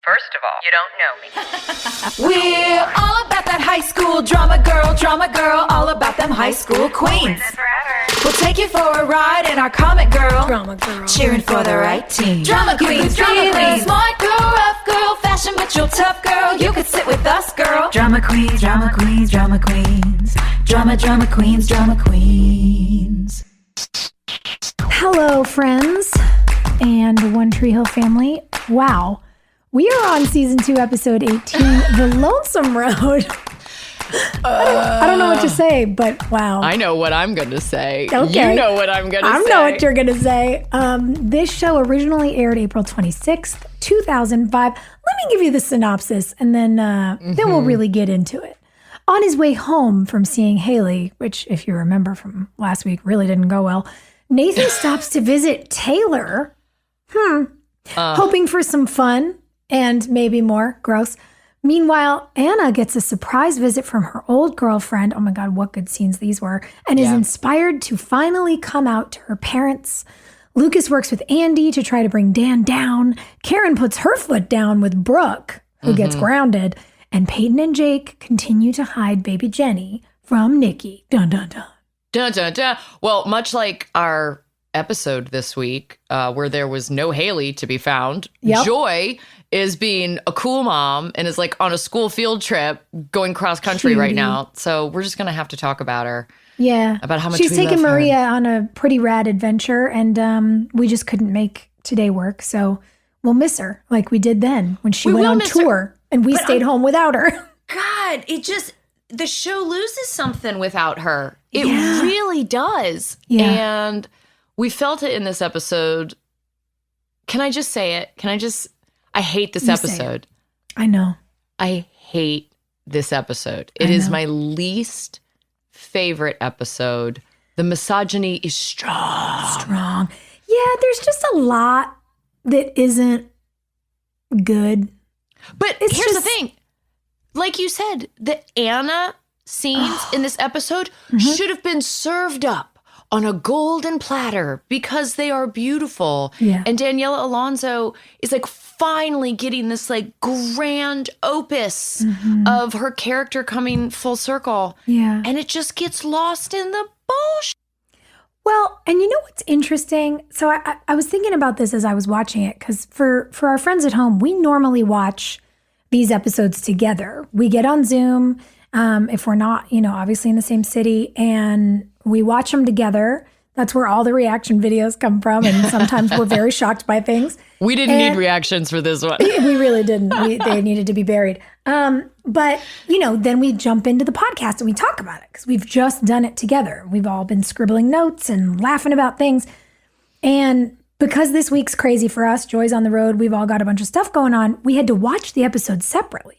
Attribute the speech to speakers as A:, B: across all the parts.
A: First of all, you don't know me.
B: We're all about that high school drama girl, all about them high school queens. We'll take you for a ride in our comic girl, cheering for the right team. Drama queens, smart girl, rough girl, fashion but you're tough girl. You could sit with us, girl. Drama queens, drama queens, drama queens, drama queens, drama queens.
C: Hello, friends and One Tree Hill family. Wow. We are on season 2, episode 18, The Lonesome Road. I don't know what to say, but wow.
D: I know what I'm going to say.
C: Okay.
D: You know what I'm going to say.
C: I know what you're going to say. This show originally aired April 26th, 2005. Let me give you the synopsis, and then we'll really get into it. On his way home from seeing Haley, which, if you remember from last week, really didn't go well, Nathan stops to visit Taylor, hoping for some fun. And maybe more. Gross. Meanwhile, Anna gets a surprise visit from her old girlfriend. Oh my God, what good scenes these were. And is inspired to finally come out to her parents. Lucas works with Andy to try to bring Dan down. Karen puts her foot down with Brooke, who gets grounded. And Peyton and Jake continue to hide baby Jenny from Nikki. Dun, dun, dun.
D: Dun, dun, dun. Well, much like our episode this week, where there was no Haley to be found, Joy is being a cool mom and is like on a school field trip going cross country right now. So we're just going to have to talk about her. Yeah. About how much
C: she's
D: we
C: taken
D: love
C: Maria
D: her.
C: on a pretty rad adventure, and we just couldn't make today work. So we'll miss her like we did then when she went on tour and we stayed home without her.
D: God, the show loses something without her. It really does. Yeah. And we felt it in this episode. Can I just say it? I hate this episode.
C: I know.
D: I hate this episode. It is my least favorite episode. The misogyny is strong.
C: Yeah, there's just a lot that isn't good.
D: But here's the thing. Like you said, the Anna scenes in this episode should have been served up on a golden platter because they are beautiful. Yeah. And Daniella Alonso is like finally getting this like grand opus of her character coming full circle. Yeah. And it just gets lost in the bullshit.
C: Well, and you know what's interesting? So I was thinking about this as I was watching it, because for our friends at home, we normally watch these episodes together. We get on Zoom if we're not, obviously in the same city, and we watch them together. That's where all the reaction videos come from. And sometimes we're very shocked by things.
D: We didn't need reactions for this one.
C: We really didn't. They needed to be buried. But, then we jump into the podcast and we talk about it because we've just done it together. We've all been scribbling notes and laughing about things. And because this week's crazy for us, Joy's on the road, we've all got a bunch of stuff going on, we had to watch the episode separately.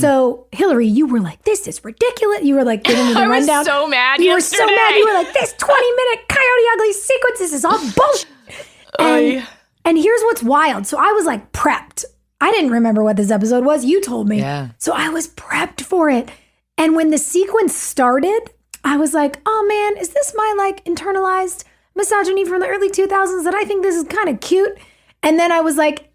C: So, Hilarie, you were like, this is ridiculous. You were like giving me the rundown.
D: I was so mad
C: You
D: yesterday.
C: were so mad. You were like, this 20-minute Coyote Ugly sequence, this is all bullshit. And here's what's wild. So I was like prepped. I didn't remember what this episode was. You told me. Yeah. So I was prepped for it. And when the sequence started, I was like, oh man, is this my like internalized misogyny from the early 2000s that I think this is kind of cute? And then I was like,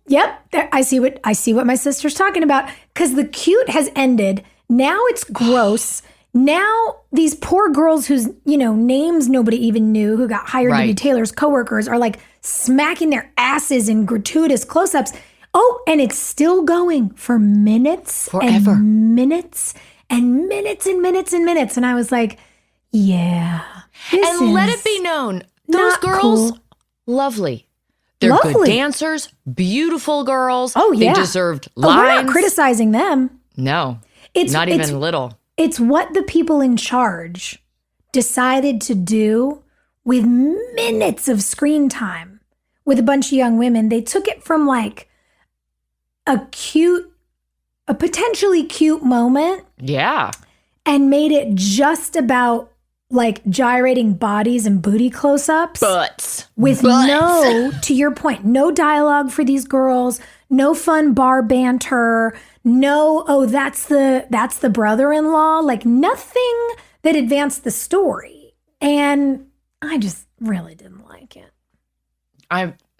C: yep, I see what my sister's talking about, because the cute has ended. Now it's gross. Now these poor girls whose, names nobody even knew, who got hired to be Taylor's coworkers, are like smacking their asses in gratuitous close-ups. Oh, and it's still going for minutes
D: forever.
C: And minutes and minutes and minutes and minutes. And I was like, yeah.
D: And let it be known, those girls, lovely. They're good dancers, beautiful girls. Oh, yeah. They deserved lines.
C: We're not criticizing them.
D: No, not even little.
C: It's what the people in charge decided to do with minutes of screen time with a bunch of young women. They took it from like a potentially cute moment.
D: Yeah.
C: And made it just about like gyrating bodies and booty close-ups.
D: Butts.
C: No, to your point, no dialogue for these girls, no fun bar banter, no, that's the brother-in-law, like nothing that advanced the story. And I just really didn't like it.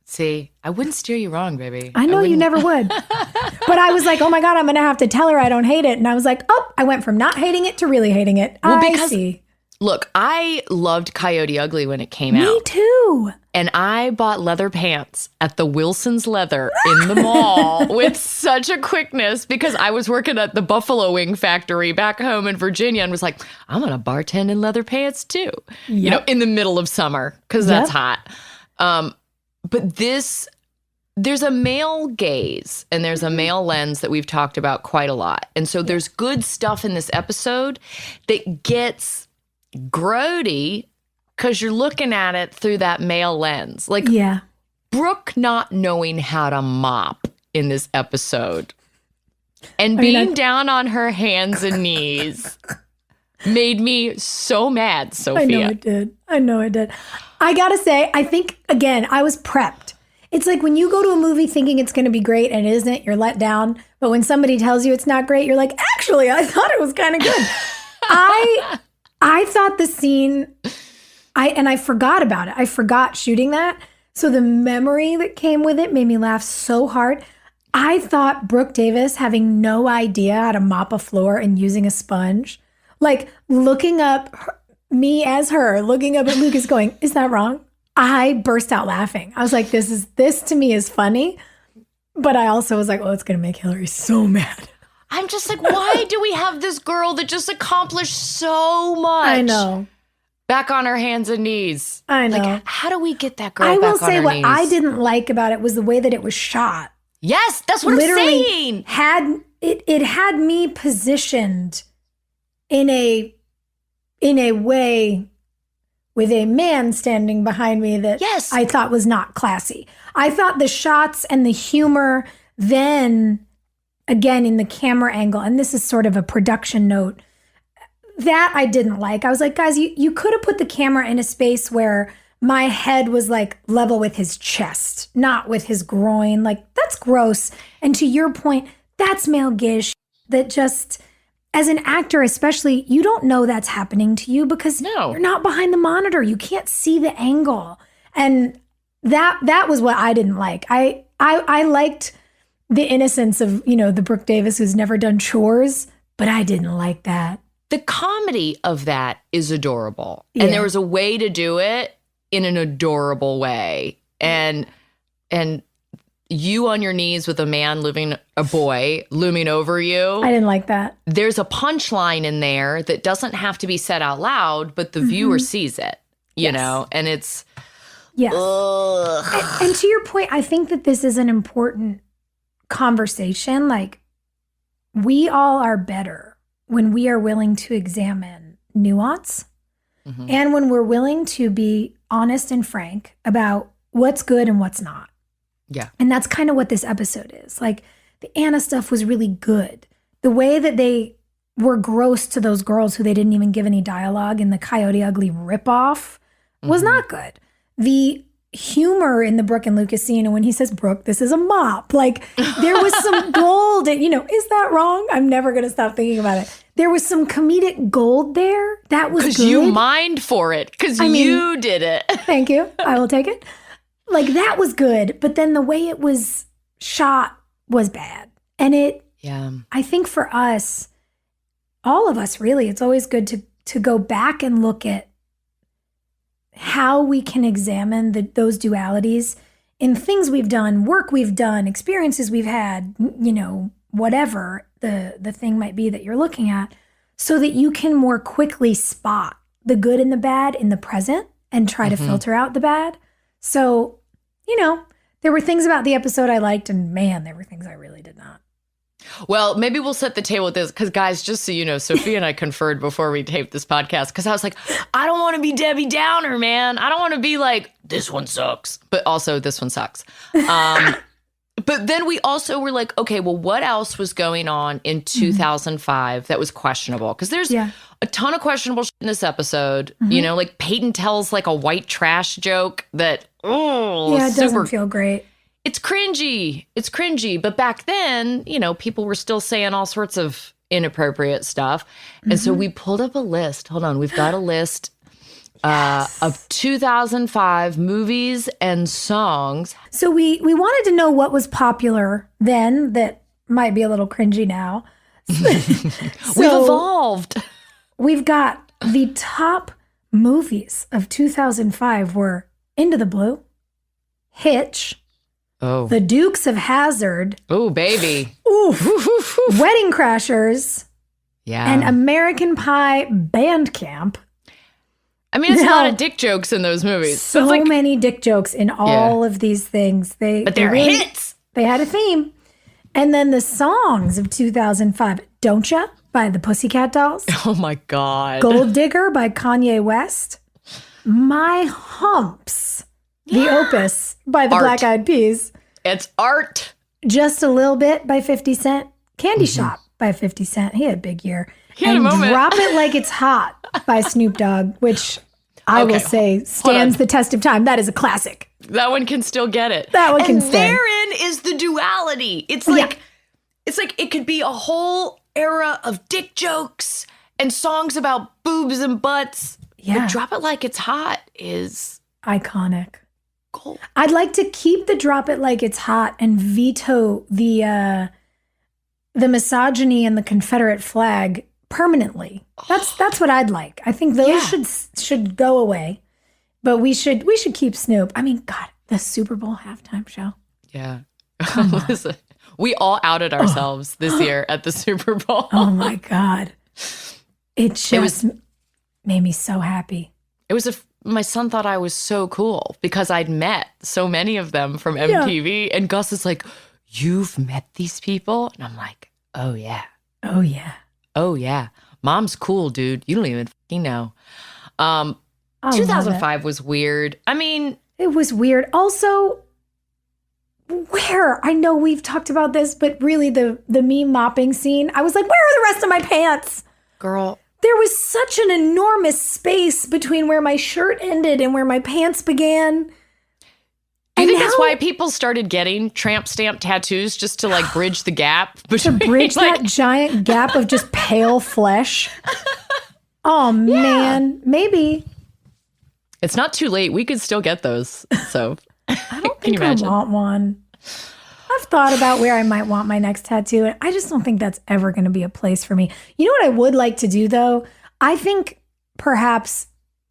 D: See, I wouldn't steer you wrong, baby.
C: I know you never would. But I was like, oh my God, I'm going to have to tell her I don't hate it. And I was like, oh, I went from not hating it to really hating it.
D: Well,
C: I
D: because,
C: see.
D: Look, I loved Coyote Ugly when it came out.
C: Me too.
D: And I bought leather pants at the Wilson's Leather in the mall with such a quickness because I was working at the Buffalo Wing Factory back home in Virginia and was like, I'm going to bartend in leather pants too, you know, in the middle of summer because that's hot. But there's a male gaze and there's a male lens that we've talked about quite a lot. And so there's good stuff in this episode that gets grody because you're looking at it through that male lens. Like Brooke not knowing how to mop in this episode and being down on her hands and knees made me so mad, Sophia.
C: I know it did. I gotta say, I think, again, I was prepped. It's like when you go to a movie thinking it's going to be great and it isn't, you're let down. But when somebody tells you it's not great, you're like, actually, I thought it was kind of good. I thought the scene, I forgot about it. I forgot shooting that. So the memory that came with it made me laugh so hard. I thought Brooke Davis having no idea how to mop a floor and using a sponge, like looking up me as her, looking up at Lucas going, is that wrong? I burst out laughing. I was like, this to me is funny. But I also was like, well, it's going to make Hilarie so mad.
D: I'm just like, why do we have this girl that just accomplished so much?
C: I know.
D: Back on her hands and knees.
C: I know.
D: Like, how do we get that girl
C: back on her knees?
D: I
C: will say what I didn't like about it was the way that it was shot.
D: Yes, that's what I'm saying.
C: It had me positioned in a way with a man standing behind me that I thought was not classy. I thought the shots and the humor then, again, in the camera angle, and this is sort of a production note, that I didn't like. I was like, guys, you could have put the camera in a space where my head was like level with his chest, not with his groin. Like, that's gross. And to your point, that's male gish that just... As an actor, especially, you don't know that's happening to you because you're not behind the monitor. You can't see the angle. And that was what I didn't like. I liked the innocence of, you know, the Brooke Davis who's never done chores, but I didn't like that.
D: The comedy of that is adorable. And there was a way to do it in an adorable way. And you on your knees with a boy looming over you.
C: I didn't like that.
D: There's a punchline in there that doesn't have to be said out loud, but the viewer sees it, you know, and it's.
C: Yes. And to your point, I think that this is an important conversation. Like, we all are better when we are willing to examine nuance and when we're willing to be honest and frank about what's good and what's not.
D: Yeah.
C: And that's kind of what this episode is. Like, the Anna stuff was really good. The way that they were gross to those girls who they didn't even give any dialogue in the Coyote Ugly ripoff was not good. The humor in the Brooke and Lucas scene, and when he says, Brooke, this is a mop, like, there was some gold. And, you know, is that wrong? I'm never going to stop thinking about it. There was some comedic gold there. That was good.
D: Because you mined for it. Because you did it.
C: Thank you. I will take it. Like, that was good, but then the way it was shot was bad. And I think for us, all of us really, it's always good to go back and look at how we can examine those dualities in things we've done, work we've done, experiences we've had, you know, whatever the thing might be that you're looking at, so that you can more quickly spot the good and the bad in the present and try to filter out the bad. So, you know, there were things about the episode I liked, and man, there were things I really did not.
D: Well, maybe we'll set the table with this because, guys, just so you know, Sophia and I conferred before we taped this podcast because I was like, I don't want to be Debbie Downer, man. I don't want to be like, this one sucks, but also this one sucks. But then we also were like, okay, well, what else was going on in 2005 that was questionable? Because there's a ton of questionable shit in this episode. You know, like Peyton tells like a white trash joke that,
C: it doesn't feel great.
D: It's cringy. It's cringy. But back then, you know, people were still saying all sorts of inappropriate stuff. And so we pulled up a list. Hold on. We've got a list of 2005 movies and songs.
C: So we wanted to know what was popular then that might be a little cringy now.
D: We've evolved.
C: We've got the top movies of 2005 were Into the Blue, Hitch, The Dukes of Hazzard.
D: Oh, baby.
C: Oof. Wedding Crashers.
D: Yeah.
C: And American Pie Band Camp.
D: I mean, it's a lot of dick jokes in those movies.
C: So many dick jokes in all of these things.
D: But they're hits.
C: They had a theme. And then the songs of 2005. Don't Ya by the Pussycat Dolls.
D: Oh, my God.
C: Gold Digger by Kanye West. My Humps, the Opus by the Black Eyed Peas.
D: It's art.
C: Just a Little Bit by 50 Cent. Candy Shop by 50 Cent. He had a big year.
D: He had a moment.
C: Drop It Like It's Hot by Snoop Dogg, which I will say stands the test of time. That is a classic.
D: That one can still get it.
C: That one can stand.
D: Therein is the duality. It's like it could be a whole era of dick jokes and songs about boobs and butts.
C: Yeah.
D: But Drop It Like It's Hot is
C: iconic.
D: Gold.
C: I'd like to keep the Drop It Like It's Hot and veto the misogyny and the Confederate flag permanently. That's what I'd like. I think those should go away. But we should keep Snoop. I mean, God, the Super Bowl halftime show.
D: Yeah. Listen, we all outed ourselves this year at the Super Bowl.
C: Oh my God. It just made me so happy.
D: It was my son thought I was so cool because I'd met so many of them from MTV. And Gus is like, "You've met these people?" And I'm like, "Oh yeah.
C: Oh yeah.
D: Oh yeah. Mom's cool, dude. You don't even fucking know." 2005 was weird. I mean,
C: it was weird. Also, I know we've talked about this, but really the me mopping scene, I was like, where are the rest of my pants?
D: Girl.
C: There was such an enormous space between where my shirt ended and where my pants began.
D: Do you think that's why people started getting tramp stamp tattoos, just to like bridge the gap?
C: To bridge that giant gap of just pale flesh? Oh, man. Maybe.
D: It's not too late. We could still get those. So
C: I don't think I want one. I've thought about where I might want my next tattoo, and I just don't think that's ever going to be a place for me. You know what I would like to do, though? I think perhaps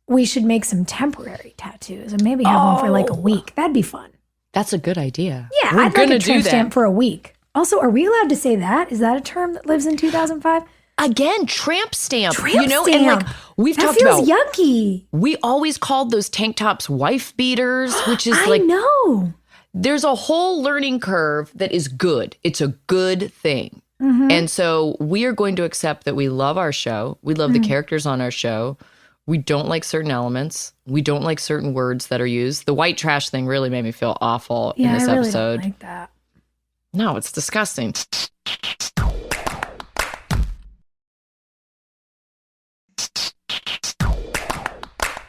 C: we should make some temporary tattoos and maybe have one for like a week. That'd be fun.
D: That's a good idea.
C: Yeah, I'd like a tramp stamp for a week. Also, are we allowed to say that? Is that a term that lives in 2005?
D: Again, tramp stamp.
C: Stamp.
D: And like we've talked about.
C: That feels yucky.
D: We always called those tank tops wife beaters, which is
C: I know.
D: There's a whole learning curve that is good. It's a good thing. Mm-hmm. And so we are going to accept that we love our show. We love the characters on our show. We don't like certain elements. We don't like certain words that are used. The white trash thing really made me feel awful in this episode.
C: I really don't like that.
D: No, it's disgusting.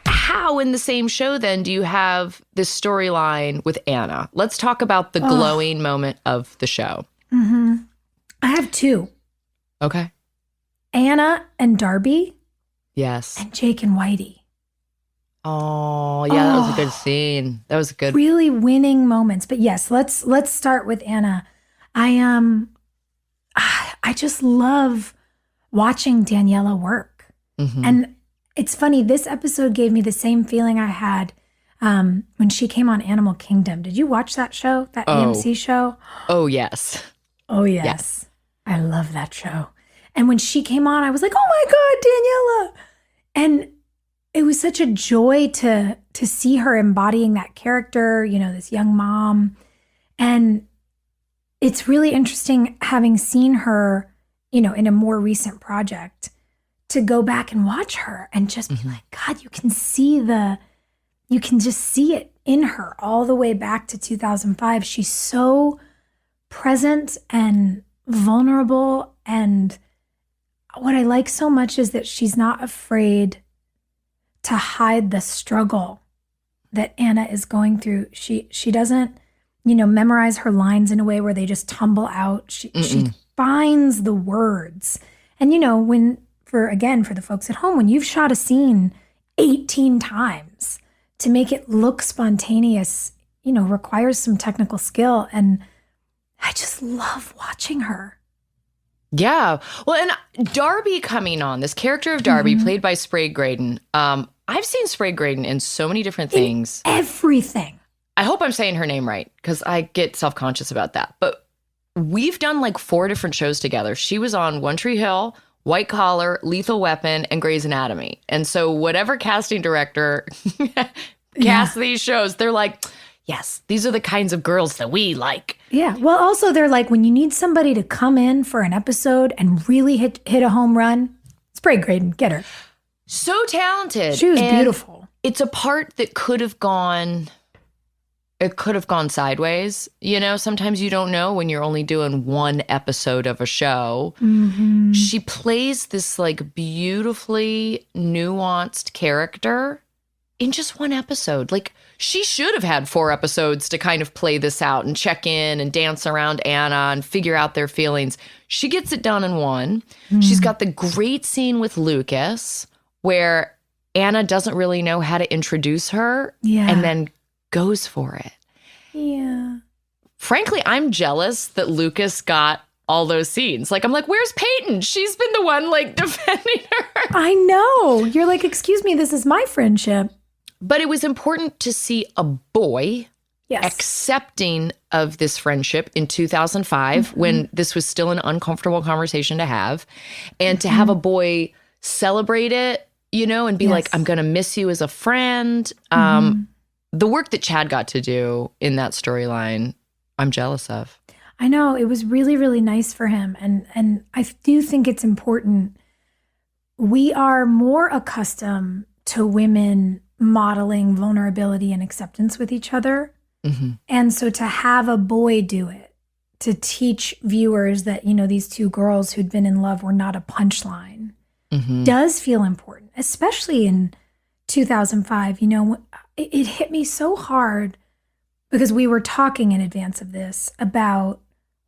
D: How in the same show then do you have this storyline with Anna? Let's talk about the glowing moment of the show.
C: Mm-hmm. I have two.
D: Okay.
C: Anna and Darby.
D: Yes.
C: And Jake and Whitey.
D: Oh, yeah, that was a good scene. That was good.
C: Really winning moments. But yes, let's start with Anna. I just love watching Daniella work. Mm-hmm. And it's funny, this episode gave me the same feeling I had when she came on Animal Kingdom. Did you watch that show, that AMC show?
D: Oh, yes.
C: Oh, yes. I love that show. And when she came on, I was like, oh my God, Daniella. And it was such a joy to see her embodying that character, you know, this young mom. And it's really interesting having seen her, you know, in a more recent project, to go back and watch her and just be like, God, you can just see it in her all the way back to 2005. She's so present and vulnerable. And what I like so much is that she's not afraid to hide the struggle that Anna is going through. She doesn't, you know, memorize her lines in a way where they just tumble out. She finds the words. And, you know, for the folks at home, when you've shot a scene 18 times to make it look spontaneous, requires some technical skill. And I just love watching her.
D: Yeah. Well, and Darby coming on, this character of Darby, played by Sprague Graydon. I've seen Sprague Graydon in so many different things.
C: Everything.
D: I hope I'm saying her name right, because I get self-conscious about that. But we've done like 4 different shows together. She was on One Tree Hill, White Collar, Lethal Weapon, and Grey's Anatomy. And so whatever casting director casts these shows, they're like, yes, these are the kinds of girls that we like.
C: Yeah. Well, also they're like, when you need somebody to come in for an episode and really hit a home run, Sprague Graydon, get her.
D: So talented.
C: She was beautiful.
D: It's a part that could have gone sideways. Sometimes you don't know when you're only doing one episode of a show. Mm-hmm. She plays this like beautifully nuanced character in just one episode. Like, she should have had 4 episodes to kind of play this out and check in and dance around Anna and figure out their feelings. She gets it done in one. She's got the great scene with Lucas where Anna doesn't really know how to introduce her and then goes for it.
C: Yeah.
D: Frankly, I'm jealous that Lucas got all those scenes. Like, I'm like, where's Peyton? She's been the one like defending her.
C: I know. You're like, excuse me, this is my friendship.
D: But it was important to see a boy accepting of this friendship in 2005 when this was still an uncomfortable conversation to have. And to have a boy celebrate it, and be like, I'm going to miss you as a friend. The work that Chad got to do in that storyline, I'm jealous of.
C: I know. It was really, really nice for him. And I do think it's important. We are more accustomed to women modeling vulnerability and acceptance with each other. Mm-hmm. And so to have a boy do it, to teach viewers that, these 2 girls who'd been in love were not a punchline, does feel important, especially in 2005. It hit me so hard because we were talking in advance of this about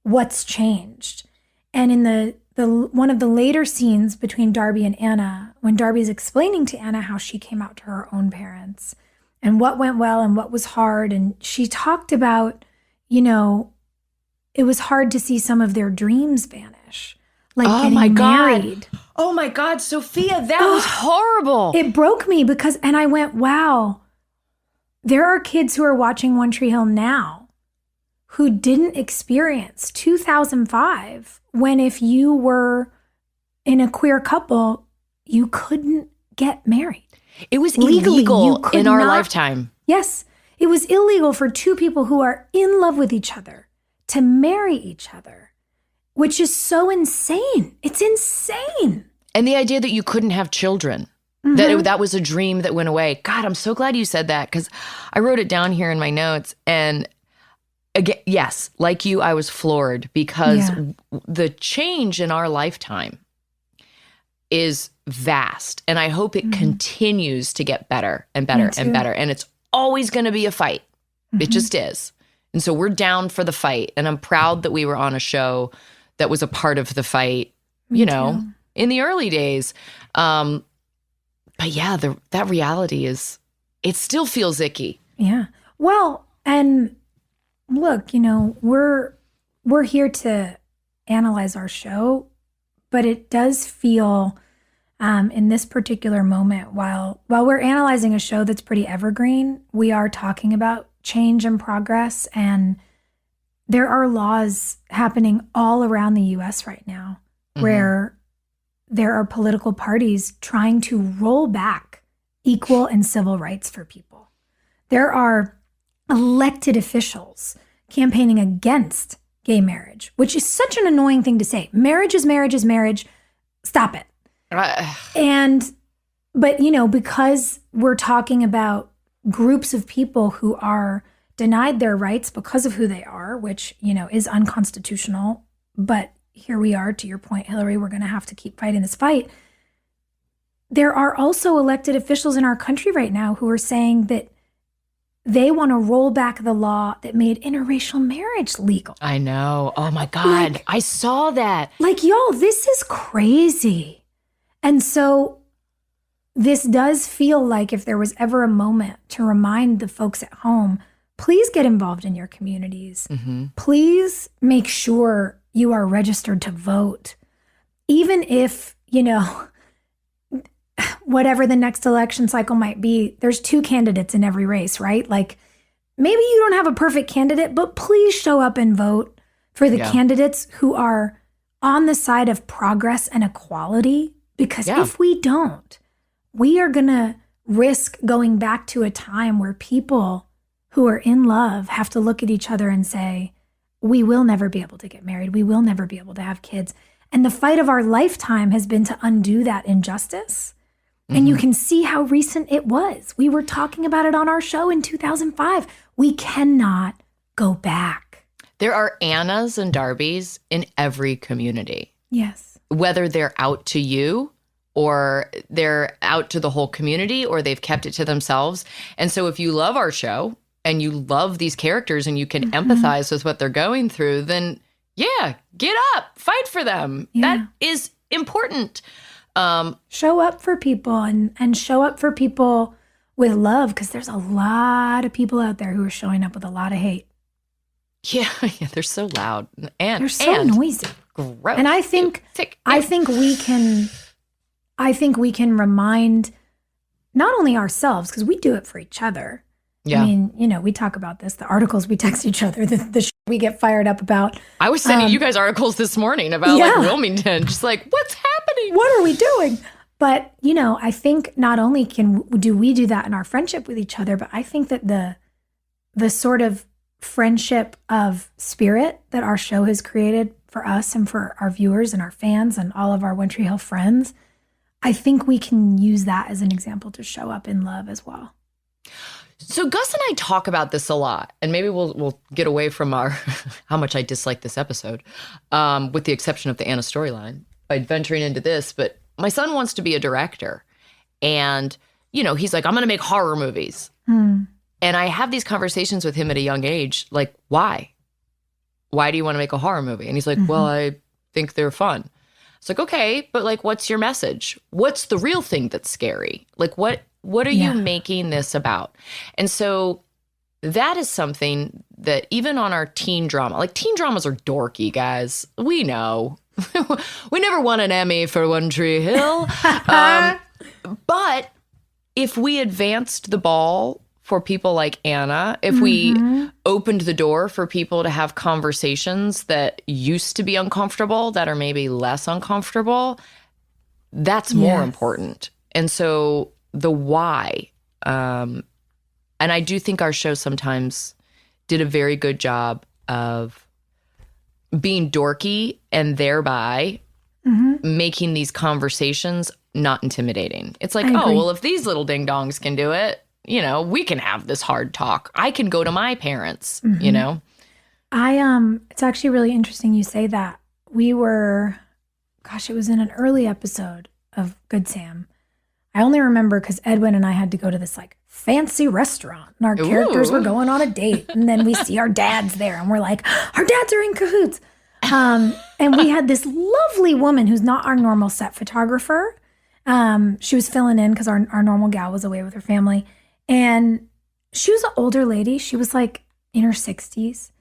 C: what's changed. And in the one of the later scenes between Darby and Anna, when Darby's explaining to Anna how she came out to her own parents and what went well and what was hard, and she talked about, it was hard to see some of their dreams vanish, like getting married.
D: Oh my God, Sophia, that was horrible.
C: It broke me and I went, wow, there are kids who are watching One Tree Hill now who didn't experience 2005, when if you were in a queer couple, you couldn't get married.
D: It was illegal in our lifetime.
C: Yes. It was illegal for 2 people who are in love with each other to marry each other, which is so insane. It's insane.
D: And the idea that you couldn't have children, that was a dream that went away. God, I'm so glad you said that, because I wrote it down here in my notes. And again, yes, like you, I was floored because the change in our lifetime is vast. And I hope it continues to get better and better and better. And it's always going to be a fight. It just is. And so we're down for the fight. And I'm proud that we were on a show that was a part of the fight, in the early days. But yeah, that reality it still feels icky.
C: Yeah. Well, and look, we're here to analyze our show, but it does feel in this particular moment, while we're analyzing a show that's pretty evergreen, we are talking about change and progress. And there are laws happening all around the US right now where there are political parties trying to roll back equal and civil rights for people. There are elected officials campaigning against gay marriage, which is such an annoying thing to say. Marriage is marriage is marriage. Stop it. But because we're talking about groups of people who are denied their rights because of who they are, which, is unconstitutional. But here we are, to your point, Hilarie, we're going to have to keep fighting this fight. There are also elected officials in our country right now who are saying that they want to roll back the law that made interracial marriage legal.
D: I know. Oh my God. I saw that.
C: Y'all, this is crazy. And so this does feel like if there was ever a moment to remind the folks at home, please get involved in your communities. Please make sure you are registered to vote. Even if, whatever the next election cycle might be, there's 2 candidates in every race, right? Like, maybe you don't have a perfect candidate, but please show up and vote for the candidates who are on the side of progress and equality. Because if we don't, we are going to risk going back to a time where people who are in love have to look at each other and say, we will never be able to get married. We will never be able to have kids. And the fight of our lifetime has been to undo that injustice. And you can see how recent it was. We were talking about it on our show in 2005. We cannot go back.
D: There are Annas and Darbys in every community.
C: Yes.
D: Whether they're out to you or they're out to the whole community or they've kept it to themselves. And so if you love our show and you love these characters and you can empathize with what they're going through, then get up, fight for them.
C: Yeah.
D: That is important.
C: Show up for people and show up for people with love, because there's a lot of people out there who are showing up with a lot of hate.
D: Yeah, they're so loud and
C: they're so noisy.
D: Gross.
C: And I think we can remind not only ourselves, because we do it for each other.
D: Yeah.
C: I mean, we talk about this, the articles we text each other, the shit we get fired up about.
D: I was sending you guys articles this morning about like Wilmington, just like, what's happening?
C: What are we doing? But, I think not only do we do that in our friendship with each other, but I think that the sort of friendship of spirit that our show has created for us and for our viewers and our fans and all of our One Tree Hill friends, I think we can use that as an example to show up in love as well.
D: So Gus and I talk about this a lot, and maybe we'll get away from our how much I dislike this episode, with the exception of the Anna storyline, by venturing into this. But my son wants to be a director, and he's like, I'm going to make horror movies. And I have these conversations with him at a young age, like, why? Why do you want to make a horror movie? And he's like, well, I think they're fun. It's like, okay, but like, what's your message? What's the real thing that's scary? Like, what are you making this about? And so that is something that even on our teen drama, like teen dramas are dorky, guys. We know. We never won an Emmy for One Tree Hill. But if we advanced the ball for people like Anna, if we opened the door for people to have conversations that used to be uncomfortable, that are maybe less uncomfortable, that's more important. And so the why, and I do think our show sometimes did a very good job of being dorky and thereby making these conversations not intimidating. It's like, oh, well, if these little ding-dongs can do it, we can have this hard talk. I can go to my parents, it's actually really interesting you say that. We were, it was in an early episode of Good Sam. I only remember because Edwin and I had to go to this like fancy restaurant and our characters were going on a date. And then we see our dads there and we're like, our dads are in cahoots. And we had this lovely woman who's not our normal set photographer. She was filling in because our normal gal was away with her family. And she was an older lady. She was like in her 60s.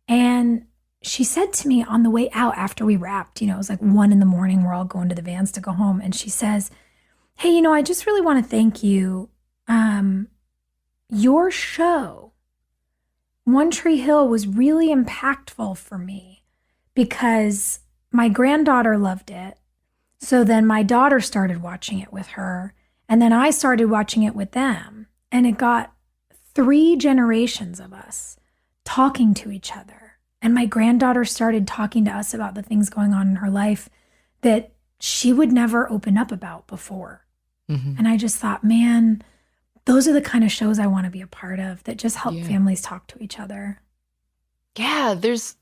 D: And she said to me on the way out after we wrapped, it was like 1 a.m. We're all going to the vans to go home. And she says, hey, I just really want to thank you. Your show, One Tree Hill, was really impactful for me because my granddaughter loved it. So then my daughter started watching it with her. And then I started watching it with them. And it got 3 generations of us talking to each other. And my granddaughter started talking to us about the things going on in her life that she would never open up about before. And I just thought, man, those are the kind of shows I want to be a part of that just help families talk to each other. Yeah, there's,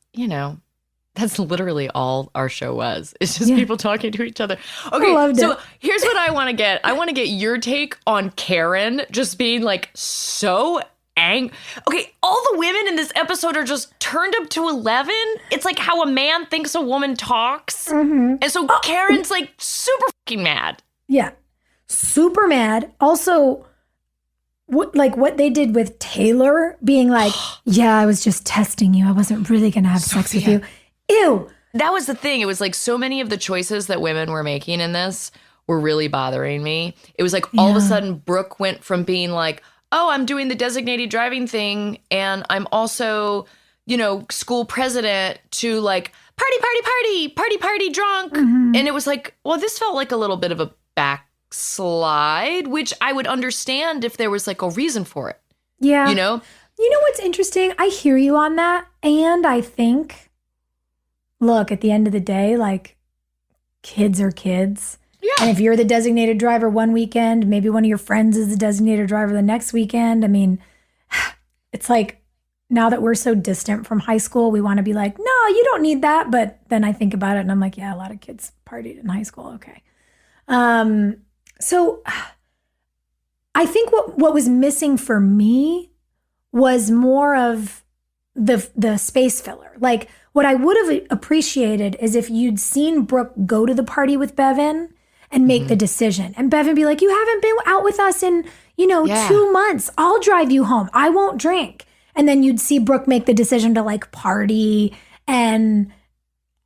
D: that's literally all our show was. It's just people talking to each other. Okay, so here's what I want to get. I want to get your take on Karen just being like so angry. Okay, all the women in this episode are just turned up to 11. It's like how a man thinks a woman talks. And so Karen's like super fucking mad.
C: Yeah. super mad. Also, what they did with Taylor being like, yeah, I was just testing you. I wasn't really going to have sex with you. Ew.
D: That was the thing. It was like so many of the choices that women were making in this were really bothering me. It was like all of a sudden Brooke went from being like, oh, I'm doing the designated driving thing and I'm also, school president to like party drunk. Mm-hmm. And it was like, well, this felt like a little bit of a backslide, which I would understand if there was like a reason for it.
C: Yeah. You know what's interesting? I hear you on that. And I think, look, at the end of the day, like kids are kids. Yeah. And if you're the designated driver one weekend, maybe one of your friends is the designated driver the next weekend. I mean, it's like now that we're so distant from high school, we want to be like, no, you don't need that. But then I think about it and I'm like, yeah, a lot of kids partied in high school. Okay. So I think what was missing for me was more of the space filler. Like what I would have appreciated is if you'd seen Brooke go to the party with Bevan and make the decision. And Bevan be like, you haven't been out with us in, 2 months. I'll drive you home. I won't drink. And then you'd see Brooke make the decision to like party and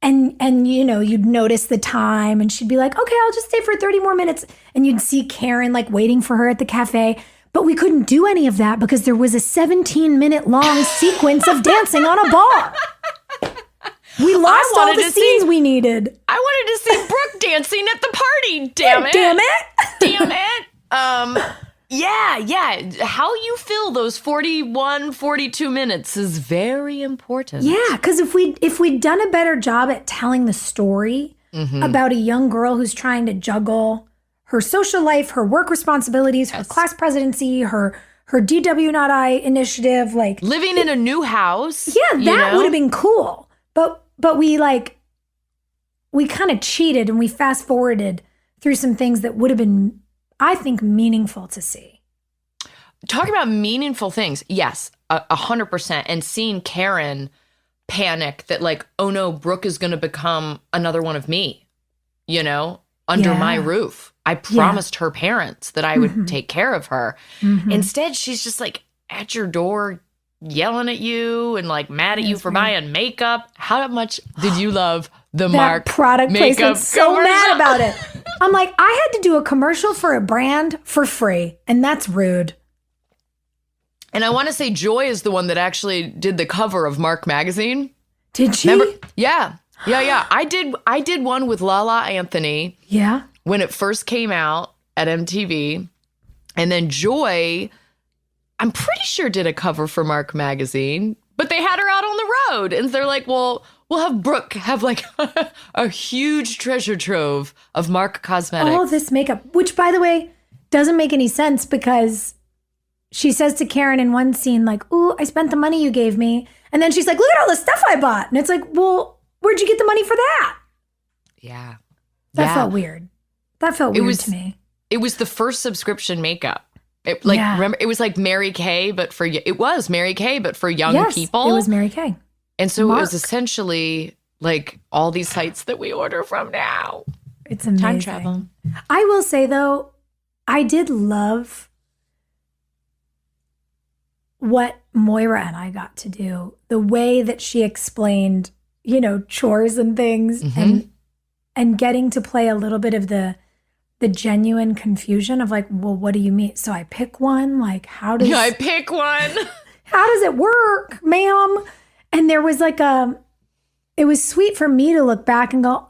C: you'd notice the time and she'd be like, okay, I'll just stay for 30 more minutes. And you'd see Karen like waiting for her at the cafe. But we couldn't do any of that because there was a 17-minute long sequence of dancing on a bar. We lost all the scenes we needed.
D: I wanted to see Brooke dancing at the party. Damn it. Damn it. Yeah. How you fill those 41, 42 minutes is very important.
C: Yeah, because if we'd done a better job at telling the story about a young girl who's trying to juggle her social life, her work responsibilities, her class presidency, her DW Not I initiative, like
D: living in a new house.
C: Yeah, that would have been cool. But we kind of cheated and we fast forwarded through some things that would have been, I think, meaningful to see.
D: Talking about meaningful things, yes, 100%. And seeing Karen panic that like, oh no, Brooke is going to become another one of me, under my roof. I promised her parents that I would take care of her. Mm-hmm. Instead, she's just like at your door yelling at you and like mad at you for buying makeup. How much did you love the Mark
C: product
D: makeup
C: placement? So mad about it. I'm like, I had to do a commercial for a brand for free, and that's rude.
D: And I want to say Joy is the one that actually did the cover of Mark magazine.
C: Did she?
D: Remember? Yeah. I did one with Lala Anthony.
C: Yeah.
D: When it first came out at MTV, and then Joy, I'm pretty sure did a cover for Mark magazine, but they had her out on the road. And they're like, well, we'll have Brooke have like a huge treasure trove of Mark cosmetics.
C: All this makeup, which by the way, doesn't make any sense because she says to Karen in one scene, like, ooh, I spent the money you gave me. And then she's like, look at all the stuff I bought. And it's like, well, where'd you get the money for that?
D: Yeah.
C: That felt weird. That felt weird to me.
D: It was the first subscription makeup. Remember, it was like Mary Kay, but for young people.
C: It was Mary Kay.
D: And so It was essentially like all these sites that we order from now.
C: It's amazing.
D: Time travel.
C: I will say though, I did love what Moira and I got to do. The way that she explained, chores and things and getting to play a little bit of the genuine confusion of like, well, what do you mean? So I pick one, like I
D: pick one.
C: How does it work, ma'am? And there was like it was sweet for me to look back and go,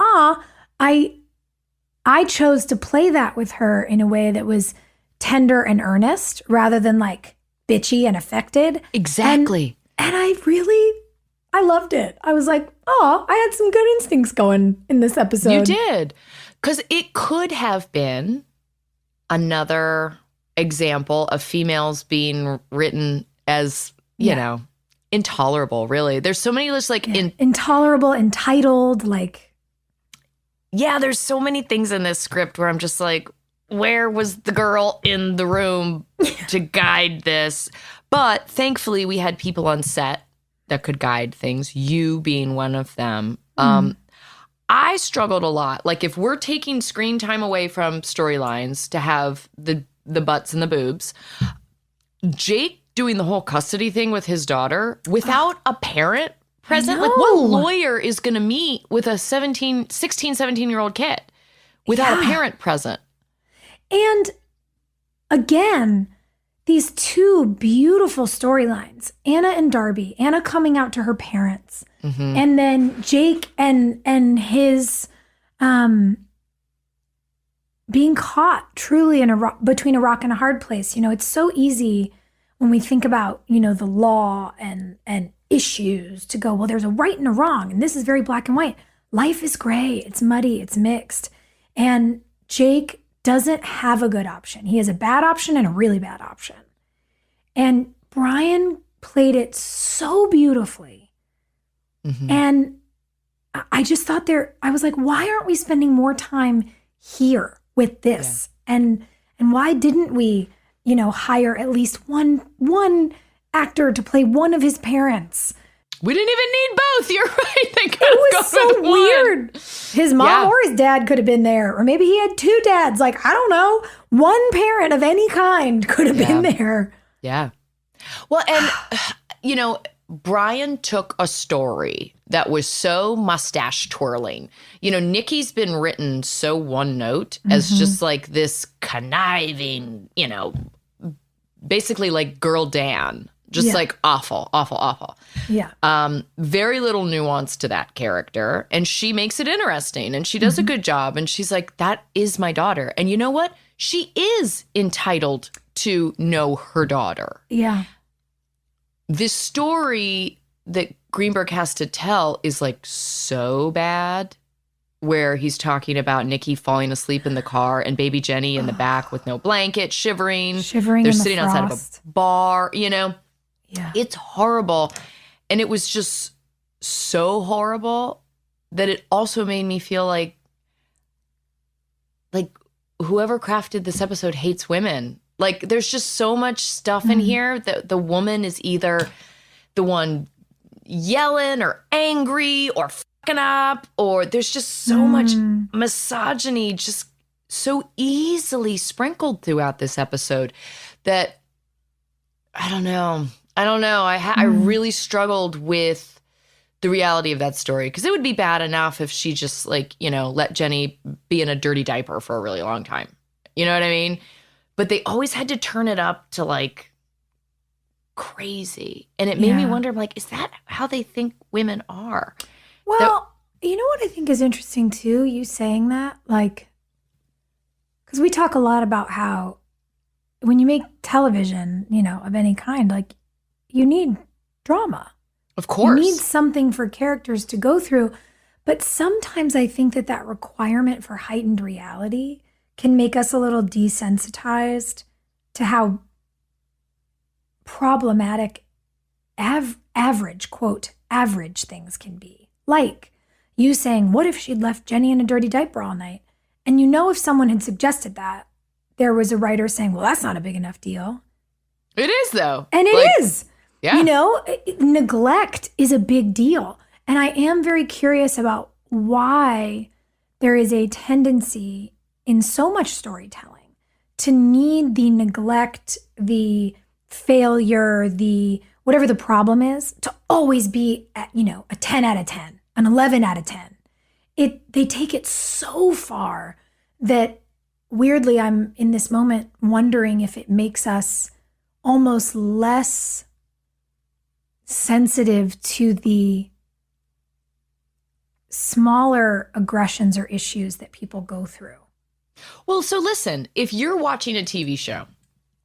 C: I chose to play that with her in a way that was tender and earnest rather than like bitchy and affected.
D: Exactly.
C: And I loved it. I was like, oh, I had some good instincts going in this episode.
D: You did. Because it could have been another example of females being written as, intolerable, really. There's so many just like...
C: intolerable, entitled, like...
D: Yeah, there's so many things in this script where I'm just like, where was the girl in the room to guide this? But thankfully, we had people on set that could guide things, you being one of them. I struggled a lot. Like, if we're taking screen time away from storylines to have the butts and the boobs, Jake doing the whole custody thing with his daughter without a parent present. Like, what lawyer is going to meet with a 16, 17-year-old kid without a parent present?
C: And again, these two beautiful storylines, Anna and Darby, Anna coming out to her parents, and then Jake and his being caught truly in between a rock and a hard place. You know, it's so easy when we think about, you know, the law and issues to go, well, there's a right and a wrong, and this is very black and white. Life is gray, it's muddy, it's mixed. And Jake doesn't have a good option. He has a bad option and a really bad option. And Brian played it so beautifully. And I just thought I was like, why aren't we spending more time here with this? And why didn't we, you know, hire at least one actor to play one of his parents?
D: We didn't even need both. You're right.
C: It was so weird. His mom or his dad could have been there. Or maybe he had two dads. Like, I don't know. One parent of any kind could have been there.
D: Yeah. Well, and, you know, Brian took a story that was so mustache twirling. You know, Nikki's been written so one note as just like this conniving, you know, basically like girl Dan. Just like awful.
C: Yeah.
D: Very little nuance to that character. And she makes it interesting and she does a good job. And she's like, that is my daughter. And you know what? She is entitled to know her daughter.
C: Yeah.
D: This story that Greenberg has to tell is like so bad, where he's talking about Nikki falling asleep in the car and baby Jenny in the back with no blanket, shivering. They're sitting outside of a bar, you know.
C: Yeah.
D: It's horrible. And it was just so horrible that it also made me feel like whoever crafted this episode hates women. Like, there's just so much stuff in here that the woman is either the one yelling or angry or fucking up, or there's just so much misogyny just so easily sprinkled throughout this episode that I don't know. I really struggled with the reality of that story, because it would be bad enough if she just, like, you know, let Jenny be in a dirty diaper for a really long time. You know what I mean? But they always had to turn it up to like crazy. And it made me wonder, like, is that how they think women are?
C: Well, you know what I think is interesting too, you saying that? Like, because we talk a lot about how when you make television, you know, of any kind, like, you need drama.
D: Of course.
C: You need something for characters to go through. But sometimes I think that requirement for heightened reality can make us a little desensitized to how problematic average, quote, average things can be. Like you saying, what if she'd left Jenny in a dirty diaper all night? And you know, if someone had suggested that, there was a writer saying, well, that's not a big enough deal.
D: It is, though.
C: And it is.
D: Yeah.
C: You know, neglect is a big deal. And I am very curious about why there is a tendency in so much storytelling to need the neglect, the failure, the whatever the problem is, to always be at, you know, a 10 out of 10, an 11 out of 10. They take it so far that weirdly I'm in this moment wondering if it makes us almost less sensitive to the smaller aggressions or issues that people go through.
D: Well, so listen, if you're watching a TV show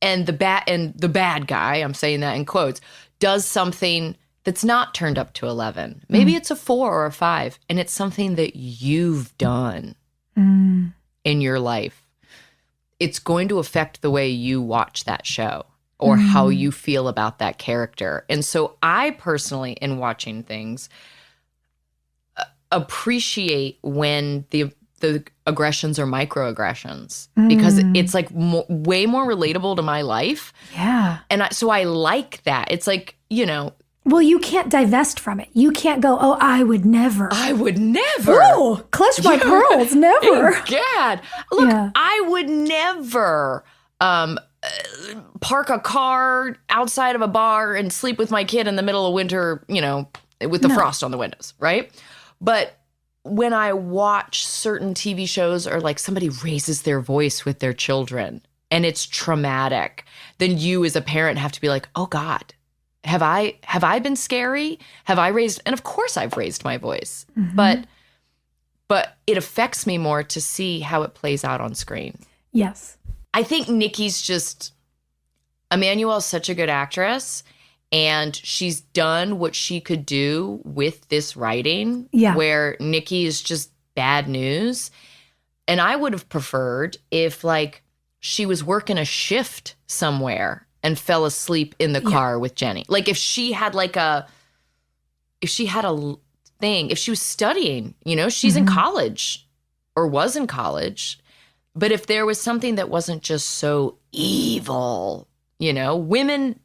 D: and the bad guy, I'm saying that in quotes, does something that's not turned up to 11, maybe it's a 4 or a 5, and it's something that you've done in your life, it's going to affect the way you watch that show or how you feel about that character. And so I personally, in watching things, appreciate when the aggressions are microaggressions, because it's like way more relatable to my life.
C: Yeah.
D: And so I like that. It's like, you know,
C: Well, you can't divest from it. You can't go, oh, I would never.
D: I would never.
C: Oh, clutch my pearls. Never.
D: God. Look, I would never park a car outside of a bar and sleep with my kid in the middle of winter, with the frost on the windows, right? But when I watch certain TV shows or like somebody raises their voice with their children and it's traumatic, then you as a parent have to be like, oh God, have I been scary? Have I raised, and of course I've raised my voice, but it affects me more to see how it plays out on screen.
C: Yes.
D: I think Nikki's Emmanuel's such a good actress, and she's done what she could do with this writing, where Nikki is just bad news. And I would have preferred if like she was working a shift somewhere and fell asleep in the car with Jenny. Like if she had a thing, if she was studying, she's in college or was in college. But if there was something that wasn't just so evil, women,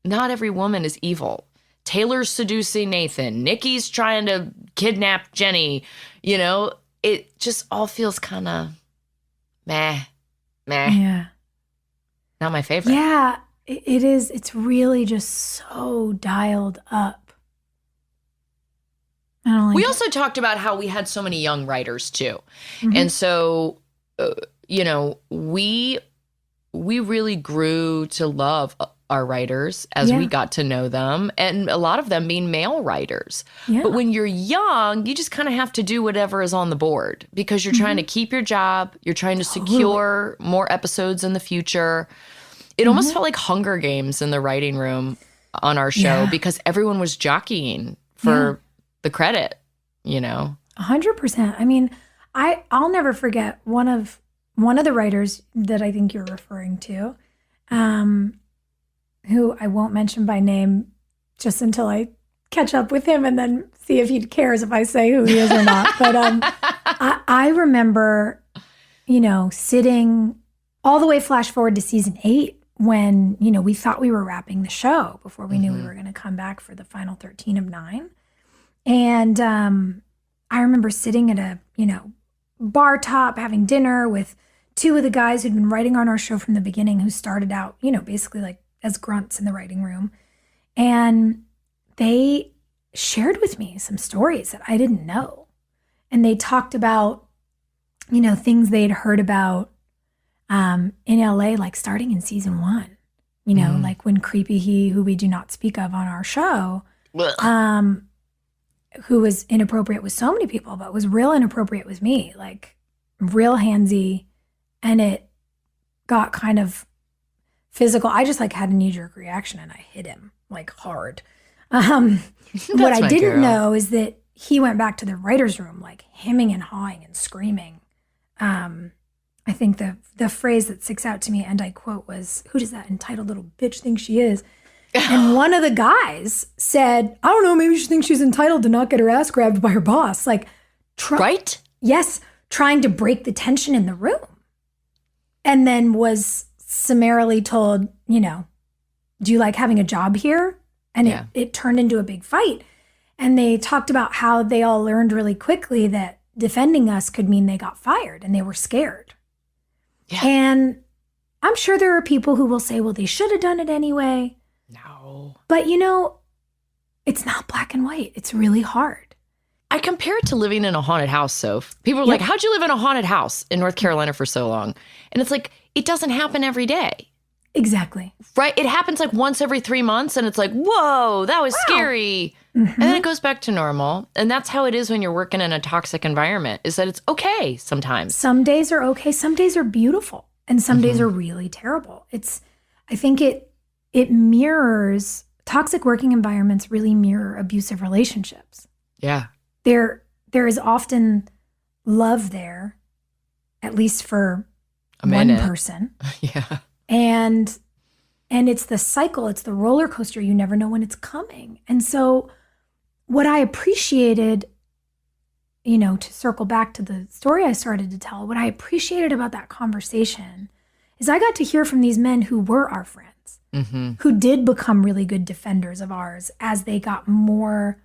D: not every woman is evil. Taylor's seducing Nathan. Nikki's trying to kidnap Jenny. It just all feels kind of meh.
C: Yeah.
D: Not my favorite.
C: Yeah, it is. It's really just so dialed up. I don't like
D: We
C: it.
D: also talked about how we had so many young writers too. And so, we really grew to love our writers as we got to know them, and a lot of them being male writers.
C: Yeah.
D: But when you're young, you just kind of have to do whatever is on the board because you're trying to keep your job. You're trying to secure more episodes in the future. It almost felt like Hunger Games in the writing room on our show because everyone was jockeying for the credit,
C: 100%. I mean, I'll never forget one of the writers that I think you're referring to, who I won't mention by name just until I catch up with him and then see if he cares if I say who he is or not. But I remember, sitting all the way flash forward to season 8 when, we thought we were wrapping the show before we knew we were going to come back for the final 13 of 9. And I remember sitting at a, bar top having dinner with 2 of the guys who'd been writing on our show from the beginning, who started out, basically like as grunts in the writing room. And they shared with me some stories that I didn't know. And they talked about, things they'd heard about in LA, like starting in season 1, like when Creepy He, who we do not speak of on our show, who was inappropriate with so many people, but was real inappropriate with me, like real handsy. And it got kind of physical. I just like had a knee-jerk reaction and I hit him like hard. What I didn't know is that he went back to the writer's room, like hemming and hawing and screaming. I think the phrase that sticks out to me, and I quote, was, "Who does that entitled little bitch think she is?" And one of the guys said, "I don't know, maybe she thinks she's entitled to not get her ass grabbed by her boss." Like,
D: right?
C: Yes, trying to break the tension in the room. And then was summarily told, do you like having a job here? And it turned into a big fight. And they talked about how they all learned really quickly that defending us could mean they got fired and they were scared. Yeah. And I'm sure there are people who will say, well, they should have done it anyway.
D: No.
C: But, it's not black and white. It's really hard.
D: I compare it to living in a haunted house, Soph. People are like, how'd you live in a haunted house in North Carolina for so long? And it's like, it doesn't happen every day.
C: Exactly.
D: Right? It happens like once every 3 months and it's like, whoa, that was scary. And then it goes back to normal. And that's how it is when you're working in a toxic environment, is that it's okay sometimes.
C: Some days are okay. Some days are beautiful. And some days are really terrible. I think it mirrors, toxic working environments really mirror abusive relationships.
D: Yeah.
C: There is often love there, at least for one person.
D: Yeah.
C: And it's the cycle, it's the roller coaster. You never know when it's coming. And so what I appreciated, to circle back to the story I started to tell, what I appreciated about that conversation is I got to hear from these men who were our friends. teammates who did become really good defenders of ours as they got more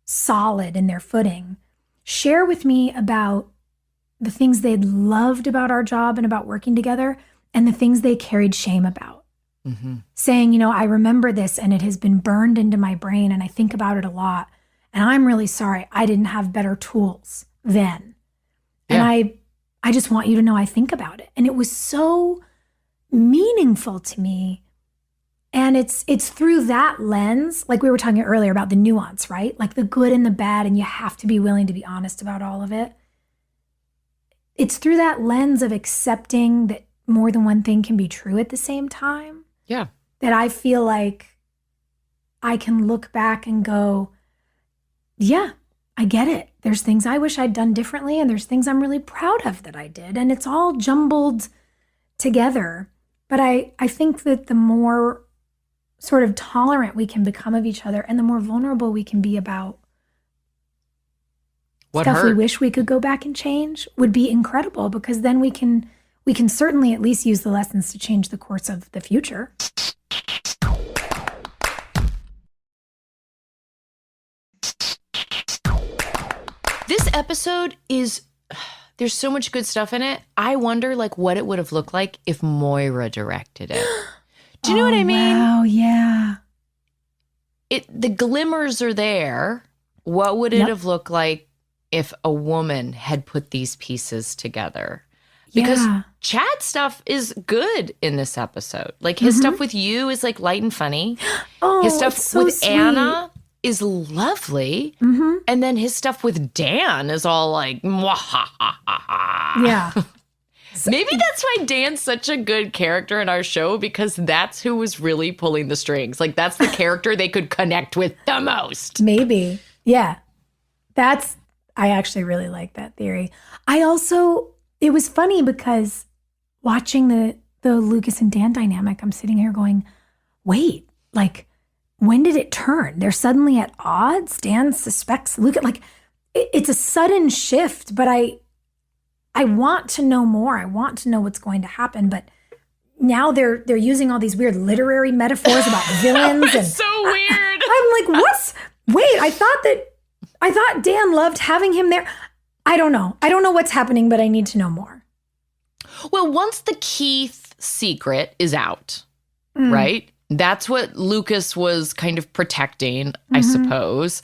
C: solid in their footing, share with me about the things they'd loved about our job and about working together and the things they carried shame about. Saying, I remember this and it has been burned into my brain and I think about it a lot. And I'm really sorry I didn't have better tools then.
D: Yeah.
C: And I just want you to know I think about it. And it was so meaningful to me. And it's through that lens, like we were talking earlier about the nuance, right? Like the good and the bad, and you have to be willing to be honest about all of it. It's through that lens of accepting that more than one thing can be true at the same time.
D: Yeah.
C: That I feel like I can look back and go, yeah, I get it. There's things I wish I'd done differently, and there's things I'm really proud of that I did. And it's all jumbled together. But I think that the more sort of tolerant we can become of each other and the more vulnerable we can be about
D: what
C: stuff
D: hurt?
C: we wish we could go back and change would be incredible, because then we can certainly at least use the lessons to change the course of the future.
D: This episode there's so much good stuff in it. I wonder what it would have looked like if Moira directed it. Do you know what I mean?
C: Wow, yeah.
D: The glimmers are there. What would it have looked like if a woman had put these pieces together? Because Chad's stuff is good in this episode. His stuff with you is light and funny. His stuff
C: so
D: with
C: sweet.
D: Anna is lovely. And then his stuff with Dan is all mwahahaha.
C: Yeah.
D: Maybe that's why Dan's such a good character in our show, because that's who was really pulling the strings. That's the character they could connect with the most.
C: Maybe. Yeah. I actually really like that theory. It was funny because watching the Lucas and Dan dynamic, I'm sitting here going, wait, when did it turn? They're suddenly at odds. Dan suspects Lucas. It's a sudden shift, but I want to know more. I want to know what's going to happen. But now they're using all these weird literary metaphors about villains.
D: It's so weird.
C: I'm like, what's? Wait, I thought Dan loved having him there. I don't know. I don't know what's happening, but I need to know more.
D: Well, once the Keith secret is out, right? That's what Lucas was kind of protecting, I suppose.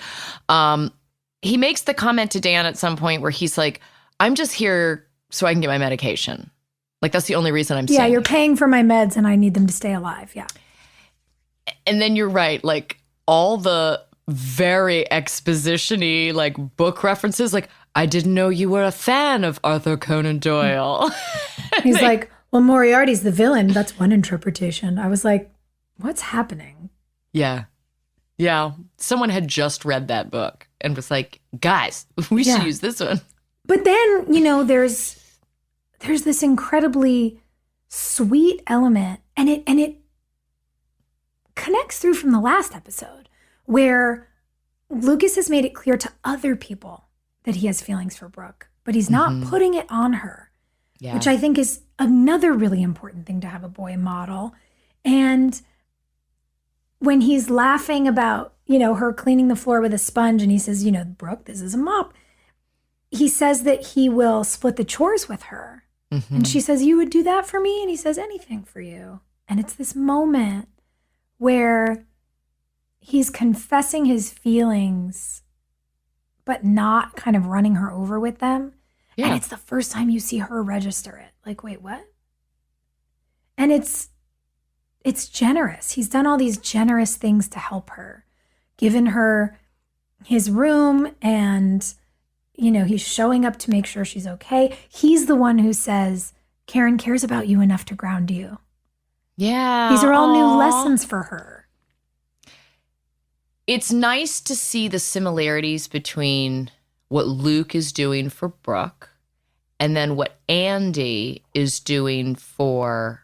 D: He makes the comment to Dan at some point where he's like, I'm just here so I can get my medication. That's the only reason I'm
C: Yeah,
D: saying
C: you're paying for my meds and I need them to stay alive. Yeah.
D: And then you're right. All the very exposition-y, book references, I didn't know you were a fan of Arthur Conan Doyle.
C: He's like, well, Moriarty's the villain. That's one interpretation. I was like, what's happening?
D: Yeah. Yeah. Someone had just read that book and was like, guys, we should use this one.
C: But then, there's this incredibly sweet element, and it connects through from the last episode, where Lucas has made it clear to other people that he has feelings for Brooke, but he's not putting it on her, which I think is another really important thing to have a boy model. And when he's laughing about, her cleaning the floor with a sponge, and he says, Brooke, this is a mop. He says that he will split the chores with her. And she says, you would do that for me? And he says, anything for you. And it's this moment where he's confessing his feelings, but not kind of running her over with them. Yeah. And it's the first time you see her register it. Wait, what? And it's generous. He's done all these generous things to help her, given her his room, and he's showing up to make sure she's okay. He's the one who says, Karen cares about you enough to ground you.
D: Yeah.
C: These are all new lessons for her.
D: It's nice to see the similarities between what Luke is doing for Brooke and then what Andy is doing for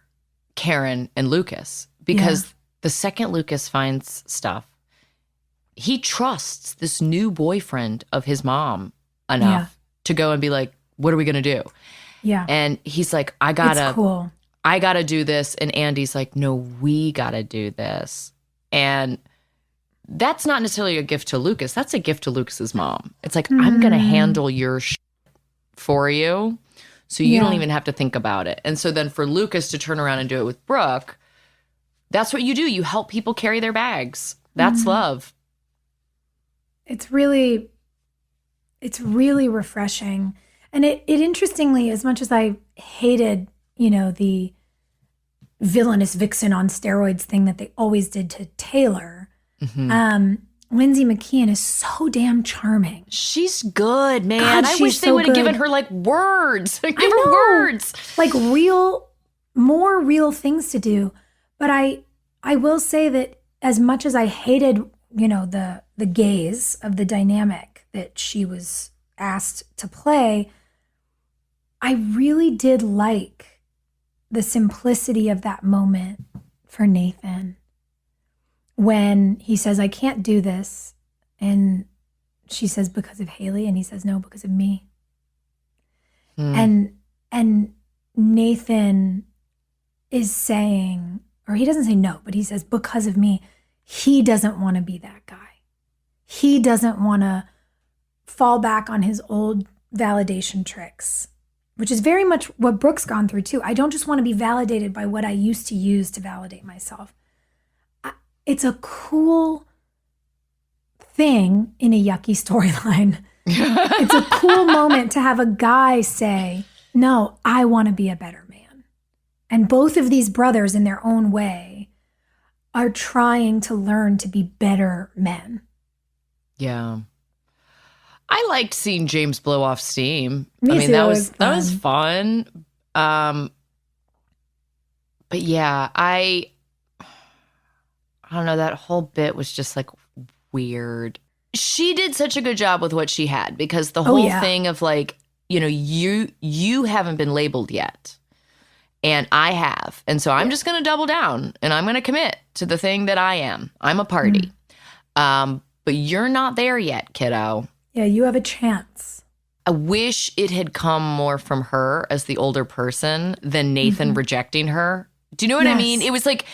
D: Karen and Lucas. Because the second Lucas finds stuff, he trusts this new boyfriend of his mom enough to go and be like, what are we going to do?
C: Yeah.
D: And he's like, I gotta I got to do this. And Andy's like, no, we got to do this. And that's not necessarily a gift to Lucas. That's a gift to Lucas's mom. It's like, I'm going to handle your shit for you. So you don't even have to think about it. And so then for Lucas to turn around and do it with Brooke, that's what you do. You help people carry their bags. That's love.
C: It's really refreshing. And it interestingly, as much as I hated, the villainous vixen on steroids thing that they always did to Taylor, Lindsay McKeon is so damn charming.
D: She's good, man.
C: God,
D: I wish they would have given her words. Give her words.
C: More real things to do. But I will say that as much as I hated, the gaze of the dynamic that she was asked to play, I really did like the simplicity of that moment for Nathan. When he says, I can't do this. And she says, because of Haley. And he says, no, because of me. And Nathan is saying, or he doesn't say no, but he says, because of me. He doesn't want to be that guy. He doesn't want to fall back on his old validation tricks, which is very much what Brooke's gone through too. I don't just want to be validated by what I used to use to validate myself. It's a cool thing in a yucky storyline. It's a cool moment to have a guy say, no, I want to be a better man. And both of these brothers in their own way are trying to learn to be better men.
D: Yeah. I liked seeing James blow off steam.
C: Me too,
D: that was fun. But yeah, I don't know, that whole bit was just weird. She did such a good job with what she had, because the whole thing of you haven't been labeled yet. And I have. And so I'm just going to double down and I'm going to commit to the thing that I am. I'm a party. But you're not there yet, kiddo.
C: Yeah, you have a chance.
D: I wish it had come more from her as the older person than Nathan rejecting her. Do you know what I mean? It was like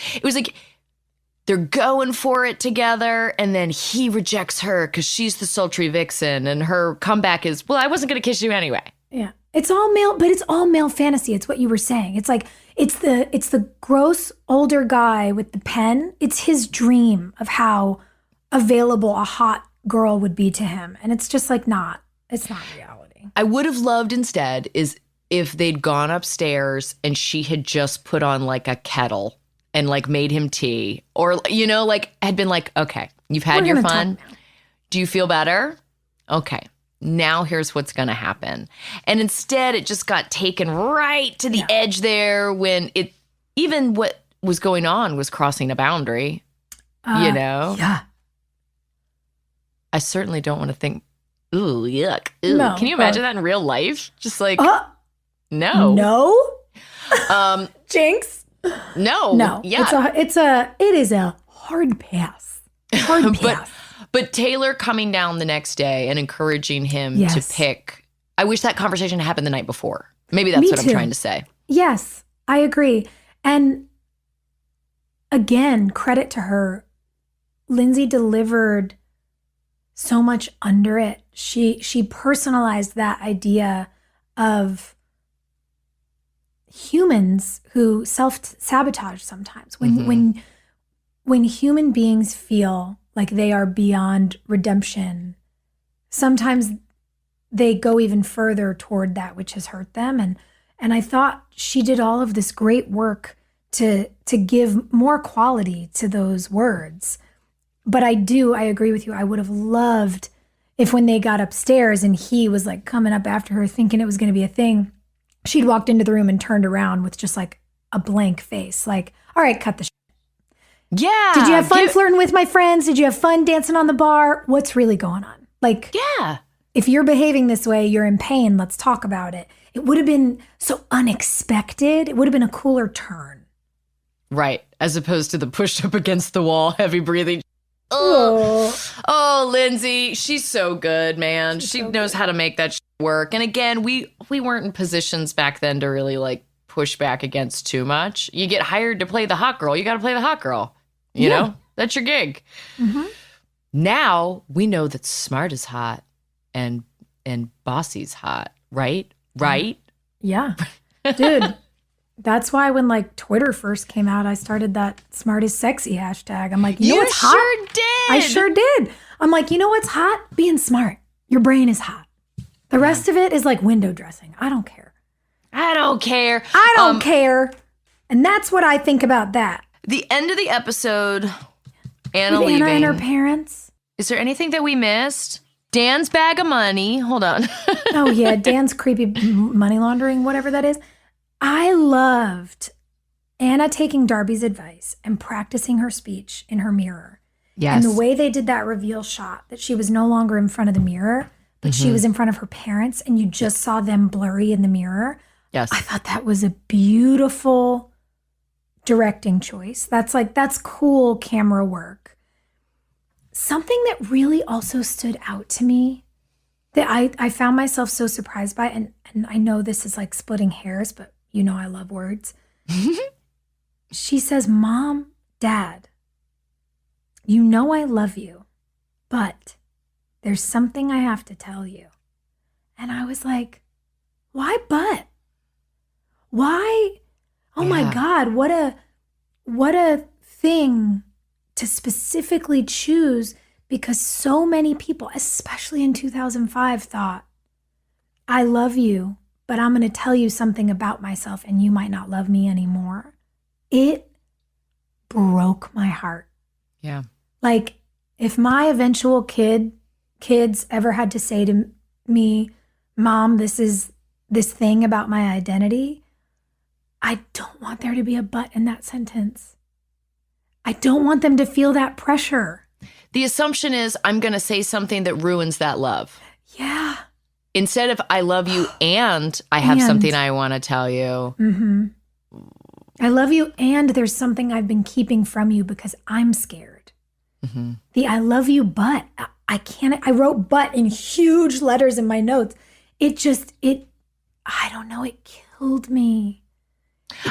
D: they're going for it together, and then he rejects her because she's the sultry vixen, and her comeback is, well, I wasn't going to kiss you anyway.
C: Yeah. It's all male, but it's all male fantasy. It's what you were saying. It's it's the gross older guy with the pen. It's his dream of how available a hot girl would be to him. And it's just it's not reality.
D: I would have loved instead is if they'd gone upstairs and she had just put on a kettle and made him tea, or, had been okay, you've had your fun. Do you feel better? Okay. Now here's what's going to happen. And instead it just got taken right to the edge there when even what was going on was crossing a boundary, Yeah. I certainly don't want to think, ooh, yuck. Ooh.
C: No,
D: can you imagine that in real life? Just no.
C: No? Jinx?
D: No.
C: No.
D: Yeah.
C: It is a hard pass. Hard pass.
D: But Taylor coming down the next day and encouraging him to pick. I wish that conversation happened the night before. Maybe that's what I'm trying to say.
C: Yes, I agree. And again, credit to her. Lindsay delivered so much under it. She personalized that idea of humans who self-sabotage sometimes. When human beings feel like they are beyond redemption, sometimes they go even further toward that which has hurt them. And I thought she did all of this great work to give more quality to those words. But I agree with you. I would have loved if when they got upstairs and he was coming up after her thinking it was going to be a thing, she'd walked into the room and turned around with just a blank face. All right, cut the shit.
D: Yeah.
C: Did you have fun flirting with my friends? Did you have fun dancing on the bar? What's really going on?
D: Yeah.
C: If you're behaving this way, you're in pain. Let's talk about it. It would have been so unexpected. It would have been a cooler turn.
D: Right. As opposed to the pushed up against the wall, heavy breathing. Oh, Lindsay, she's so good, man. She knows how to make that work. And again, we weren't in positions back then to really push back against too much. You get hired to play the hot girl. You got to play the hot girl. You know, that's your gig. Mm-hmm. Now we know that smart is hot and bossy's hot, right? Right?
C: Yeah. Dude, that's why when like Twitter first came out, I started that smart is sexy hashtag. I'm like, you know what's hot?
D: You sure did.
C: I sure did. I'm like, you know what's hot? Being smart. Your brain is hot. The rest of it is like window dressing. I don't care.
D: I don't care.
C: I don't care. And that's what I think about that.
D: The end of the episode, Anna
C: With
D: leaving.
C: Anna and her parents.
D: Is there anything that we missed? Dan's bag of money. Hold on.
C: Oh, yeah. Dan's creepy money laundering, whatever that is. I loved Anna taking Darby's advice and practicing her speech in her mirror.
D: Yes.
C: And the way they did that reveal shot, that she was no longer in front of the mirror, but she was in front of her parents, and you just saw them blurry in the mirror.
D: Yes.
C: I thought that was a beautiful directing choice. That's cool camera work. Something that really also stood out to me that I found myself so surprised by, and I know this is like splitting hairs, but you know I love words. She says, Mom, Dad, you know I love you, but there's something I have to tell you. And I was like, why but? Why? Oh my God, what a thing to specifically choose, because so many people, especially in 2005, thought, I love you, but I'm going to tell you something about myself and you might not love me anymore. It broke my heart.
D: Yeah.
C: Like, if my eventual kids ever had to say to me, Mom, this is this thing about my identity, I don't want there to be a but in that sentence. I don't want them to feel that pressure.
D: The assumption is I'm going to say something that ruins that love.
C: Yeah.
D: Instead of I love you and I have something I want to tell you.
C: Mm-hmm. I love you and there's something I've been keeping from you because I'm scared. Mm-hmm. The I love you but I can't. I wrote but in huge letters in my notes. I don't know, it killed me.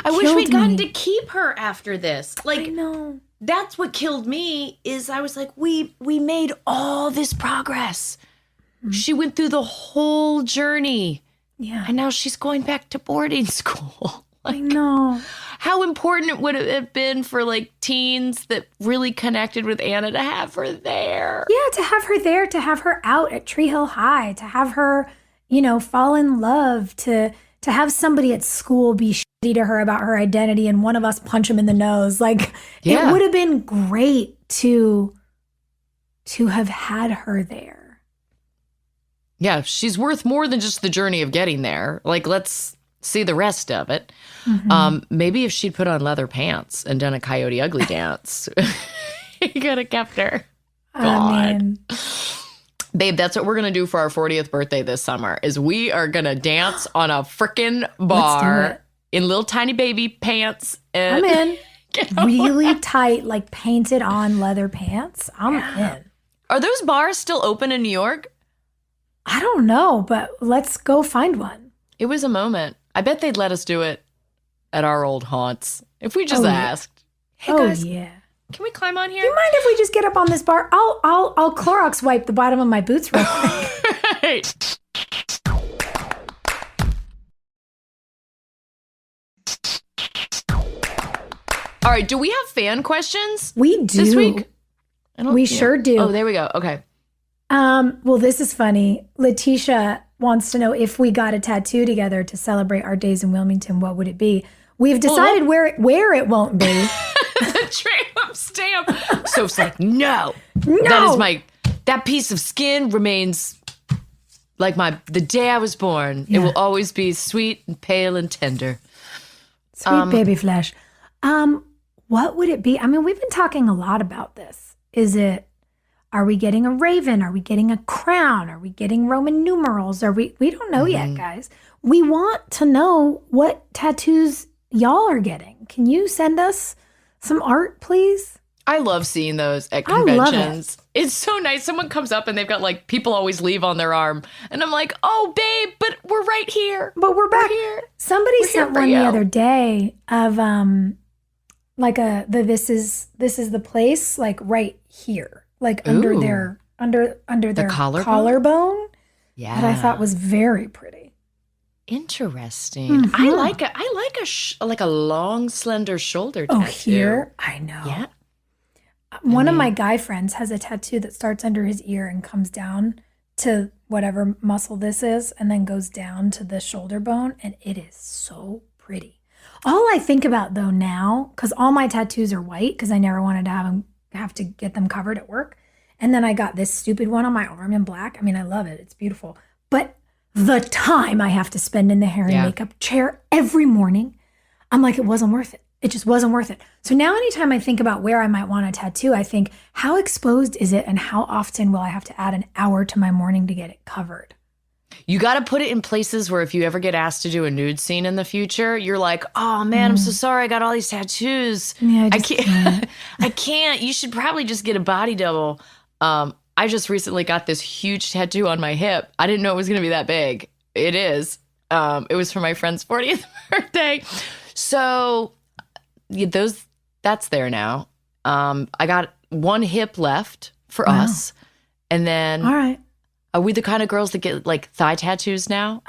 D: I wish we'd gotten to keep her after this. Like,
C: I know.
D: That's what killed me is I was like, we made all this progress. Mm-hmm. She went through the whole journey.
C: Yeah.
D: And now she's going back to boarding school.
C: I know.
D: How important would it have been for like teens that really connected with Anna to have her there?
C: Yeah, to have her there, to have her out at Tree Hill High, to have her, fall in love, to have somebody at school be shitty to her about her identity and one of us punch him in the nose. Like, It would have been great to have had her there.
D: Yeah, she's worth more than just the journey of getting there. Like, let's see the rest of it. Mm-hmm. Maybe if she'd put on leather pants and done a Coyote Ugly dance, you could have kept her. God. Babe, that's what we're going to do for our 40th birthday this summer, is we are going to dance on a frickin' bar in little tiny baby pants. And
C: I'm in. Really tight, like painted on leather pants. I'm in.
D: Are those bars still open in New York?
C: I don't know, but let's go find one.
D: It was a moment. I bet they'd let us do it at our old haunts if we just asked. Hey guys,
C: yeah.
D: Can we climb on here?
C: Do you mind if we just get up on this bar? I'll Clorox wipe the bottom of my boots real quick.
D: Right. All right, do we have fan questions?
C: We do.
D: This week?
C: We sure do.
D: Oh, there we go. Okay.
C: Well, this is funny. Letitia wants to know if we got a tattoo together to celebrate our days in Wilmington, what would it be? We've decided where it won't be.
D: The tramp stamp. Soph's like, no. That piece of skin remains like the day I was born. Yeah. It will always be sweet and pale and tender.
C: Sweet baby flesh. What would it be? I mean, we've been talking a lot about this. Are we getting a raven? Are we getting a crown? Are we getting Roman numerals? We don't know yet, guys. We want to know what tattoos y'all are getting. Can you send us some art, please?
D: I love seeing those at
C: I love
D: conventions. It's so nice. Someone comes up and they've got like people always leave on their arm. And I'm like, oh, babe, but we're right here.
C: But we're back.
D: here.
C: Somebody
D: We're here
C: sent
D: for
C: one
D: you.
C: the other day of like this is the place, like right here. Like under
D: Ooh.
C: their
D: collarbone?
C: collarbone.
D: Yeah.
C: That I thought was very pretty.
D: Interesting. I like a long, slender shoulder tattoo.
C: Oh, here? I know.
D: Yeah.
C: One of my guy friends has a tattoo that starts under his ear and comes down to whatever muscle this is and then goes down to the shoulder bone. And it is so pretty. All I think about though now, because all my tattoos are white because I never wanted to have to get them covered at work. And then I got this stupid one on my arm in black. I mean, I love it. It's beautiful. But the time I have to spend in the hair and makeup chair every morning, I'm like, it wasn't worth it. It just wasn't worth it. So now anytime I think about where I might want a tattoo, I think, how exposed is it and how often will I have to add an hour to my morning to get it covered?
D: You got to put it in places where if you ever get asked to do a nude scene in the future, you're like, oh man, I'm so sorry. I got all these tattoos.
C: Yeah,
D: I can't. I can't. You should probably just get a body double. I just recently got this huge tattoo on my hip. I didn't know it was going to be that big. It is. It was for my friend's 40th birthday. So that's there now. I got one hip left for us. And then
C: All right.
D: are we the kind of girls that get like thigh tattoos now?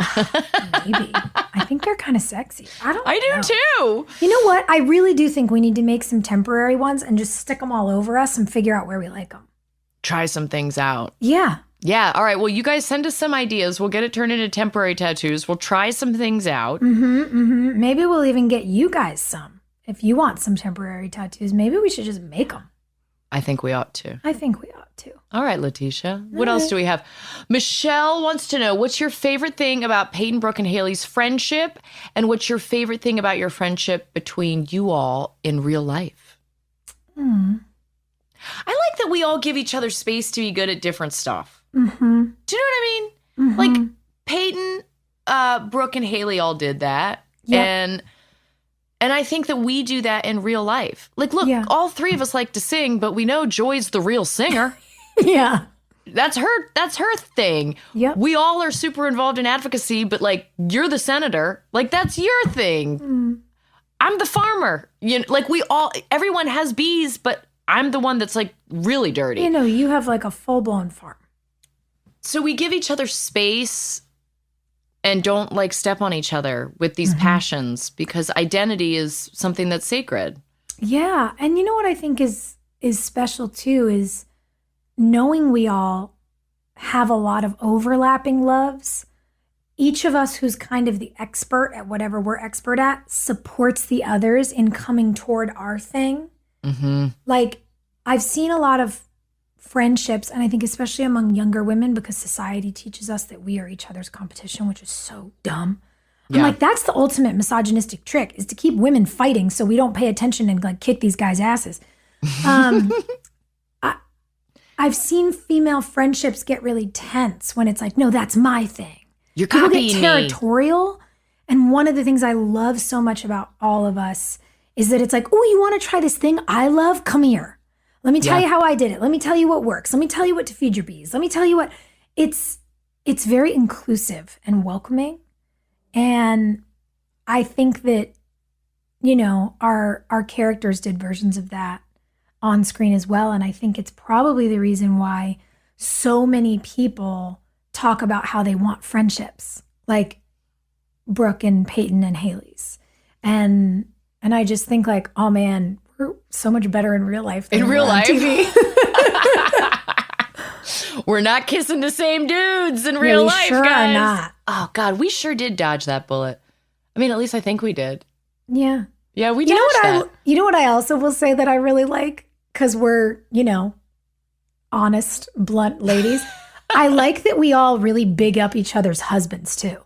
C: Maybe. I think they're kind of sexy. I
D: do too.
C: You know what? I really do think we need to make some temporary ones and just stick them all over us and figure out where we like them.
D: Try some things out.
C: Yeah.
D: Yeah. All right. Well, you guys send us some ideas. We'll get it turned into temporary tattoos. We'll try some things out.
C: Maybe we'll even get you guys some. If you want some temporary tattoos, maybe we should just make them.
D: I think we ought to.
C: I think we ought to.
D: All right, Letitia. What else do we have? Michelle wants to know, what's your favorite thing about Peyton, Brooke, and Haley's friendship? And what's your favorite thing about your friendship between you all in real life? I like that we all give each other space to be good at different stuff. Do you know what I mean? Like Peyton, Brooke, and Haley all did that. Yep. And I think that we do that in real life. Like, look, all three of us like to sing, but we know Joy's the real singer.
C: Yeah.
D: That's her thing.
C: Yep.
D: We all are super involved in advocacy, but like, you're the senator. Like, that's your thing. I'm the farmer. You know, like everyone has bees, but I'm the one that's like really dirty.
C: You know, you have like a full-blown farm.
D: So we give each other space and don't like step on each other with these passions, because identity is something that's sacred. Yeah.
C: And you know what I think is special too is knowing we all have a lot of overlapping loves. Each of us who's kind of the expert at whatever we're expert at supports the others in coming toward our thing. Like, I've seen a lot of friendships, and I think especially among younger women, because society teaches us that we are each other's competition, which is so dumb. I'm like, that's the ultimate misogynistic trick, is to keep women fighting so we don't pay attention and like kick these guys' asses. I've seen female friendships get really tense when it's like, no, that's my thing.
D: You're
C: People
D: copying
C: get territorial. And one of the things I love so much about all of us is that it's like, oh, you want to try this thing I love? Come here. Let me tell you how I did it. Let me tell you what works. Let me tell you what to feed your bees. Let me tell you what. It's very inclusive and welcoming. And I think that, you know, our characters did versions of that on screen as well. And I think it's probably the reason why so many people talk about how they want friendships, like Brooke and Peyton and Haley's. And I just think like, oh man, we're so much better in real life than
D: in real life.
C: TV.
D: We're not kissing the same dudes in real life,
C: sure
D: guys.
C: Are not.
D: Oh God, we sure did dodge that bullet. I mean, at least I think we did.
C: Yeah.
D: Yeah, we dodged that.
C: You know what I also will say that I really like? Because we're, you know, honest, blunt ladies. I like that we all really big up each other's husbands too.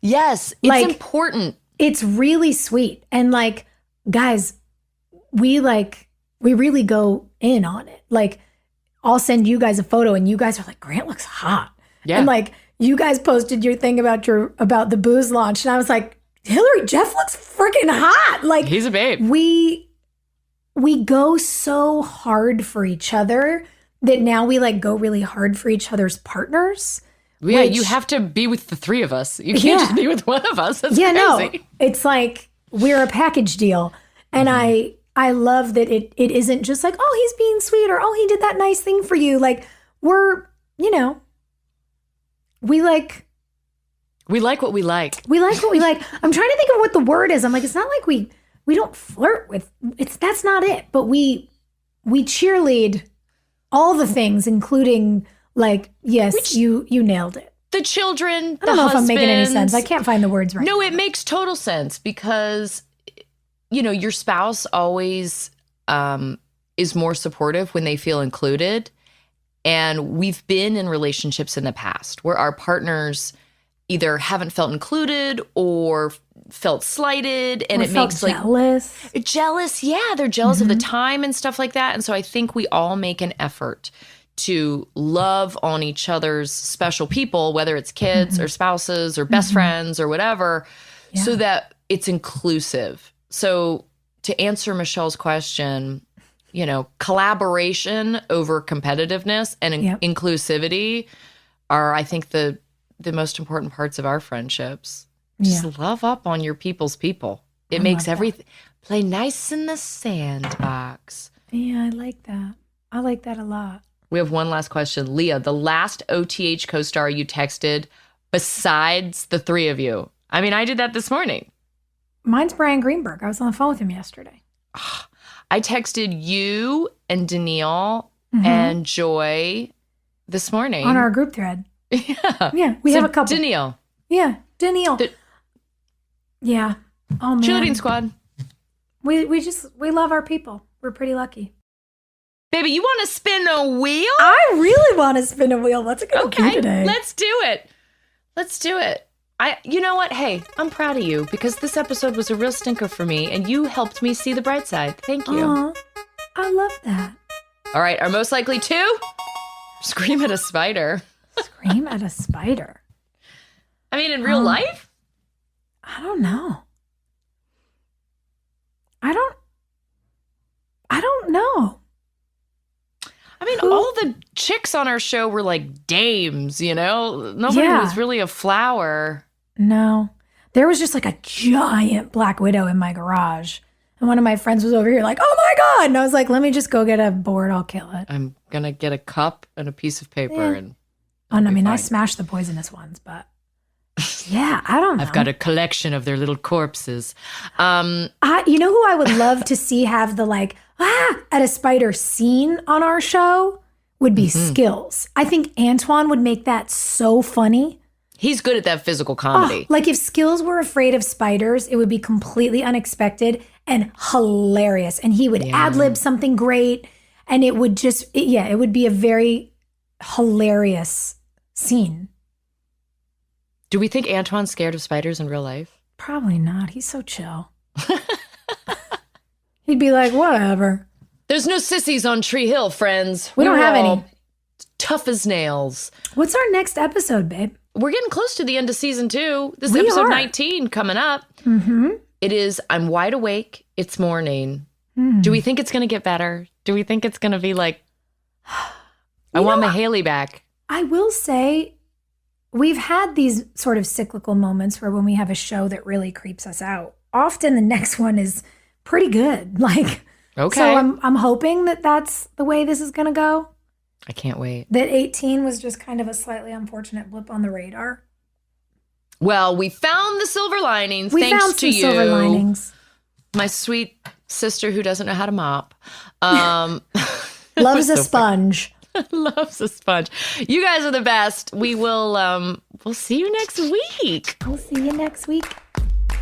D: Yes, it's
C: like,
D: important.
C: It's really sweet. And like, guys, we really go in on it. Like, I'll send you guys a photo and you guys are like, Grant looks hot. Yeah. And like, you guys posted your thing about the booze launch. And I was like, Hilarie, Jeff looks freaking hot. Like,
D: he's a babe.
C: We we go so hard for each other that now we like go really hard for each other's partners.
D: Yeah, you have to be with the three of us. You can't just be with one of us. That's crazy.
C: No, it's like we're a package deal. And I love that it isn't just like, oh, he's being sweet or, oh, he did that nice thing for you. Like we're, we like what we like. We like what we like. I'm trying to think of what the word is. I'm like, it's not like we don't flirt with, that's not it. But we cheerlead all the things, including like, yes, you nailed it.
D: The children,
C: I don't know if I'm making any sense. I can't find the words right now.
D: No, it makes total sense because, your spouse always is more supportive when they feel included. And we've been in relationships in the past where our partners either haven't felt included or felt slighted, and it makes jealous. Yeah, they're jealous of the time and stuff like that. And so I think we all make an effort to love on each other's special people, whether it's kids or spouses or best friends or whatever, so that it's inclusive. So to answer Michelle's question, collaboration over competitiveness and inclusivity are, I think, the most important parts of our friendships. Just love up on your people's people. It makes everything play nice in the sandbox.
C: Yeah, I like that. I like that a lot.
D: We have one last question. Leah, the last OTH co-star you texted besides the three of you. I mean, I did that this morning.
C: Mine's Brian Greenberg. I was on the phone with him yesterday.
D: I texted you and Danielle and Joy this morning.
C: On our group thread.
D: Yeah.
C: Yeah, we have a couple.
D: Danielle.
C: Yeah, Danielle. Yeah. Oh, man.
D: Cheerleading squad.
C: We love our people. We're pretty lucky.
D: Baby, you want to spin a wheel?
C: I really want to spin a wheel. What's it going to do today?
D: Let's do it. You know what? Hey, I'm proud of you because this episode was a real stinker for me and you helped me see the bright side. Thank you.
C: Aww, I love that.
D: All right, our most likely to scream at a spider.
C: Scream at a spider?
D: I mean, in real life?
C: I don't know. I don't know.
D: I mean, all the chicks on our show were like dames, Nobody was really a flower.
C: No. There was just like a giant black widow in my garage. And one of my friends was over here like, oh my God. And I was like, let me just go get a board. I'll kill it.
D: I'm going to get a cup and a piece of paper. And
C: I smashed the poisonous ones, but yeah, I don't know.
D: I've got a collection of their little corpses.
C: Who I would love to see have the at a spider scene on our show would be Skills. I think Antoine would make that so funny.
D: He's good at that physical comedy.
C: Like if Skills were afraid of spiders, it would be completely unexpected and hilarious. And he would ad-lib something great. And it would it would be a very hilarious scene.
D: Do we think Antoine's scared of spiders in real life?
C: Probably not. He's so chill. He'd be like, whatever.
D: There's no sissies on Tree Hill, friends.
C: We don't have any.
D: Tough as nails.
C: What's our next episode, babe?
D: We're getting close to the end of season 2. This is episode 19 coming up. Mm-hmm. It is, I'm wide awake. It's morning. Mm. Do we think it's going to get better? Do we think it's going to be like, I want my Haley back?
C: I will say, we've had these sort of cyclical moments where when we have a show that really creeps us out, often the next one is pretty good. Okay. So I'm hoping that that's the way this is going to go.
D: I can't wait.
C: That 18 was just kind of a slightly unfortunate blip on the radar.
D: Well, we found the silver linings. Thanks to you.
C: Silver linings.
D: My sweet sister who doesn't know how to mop.
C: Loves a sponge.
D: Loves a sponge. You guys are the best. We will we'll see you next week.
C: We'll see you next week.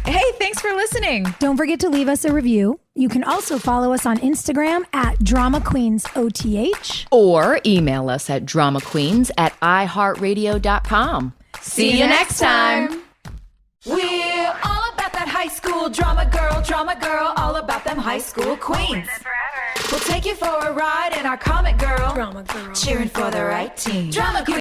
B: Hey, thanks for listening.
C: Don't forget to leave us a review. You can also follow us on Instagram at Drama Queens OTH.
D: Or email us at dramaqueens@iHeartRadio.com. See you next time.
B: We're all about that high school drama girl, all about them high school queens. We'll take you for a ride in our comic girl, cheering for the right team. Drama queen.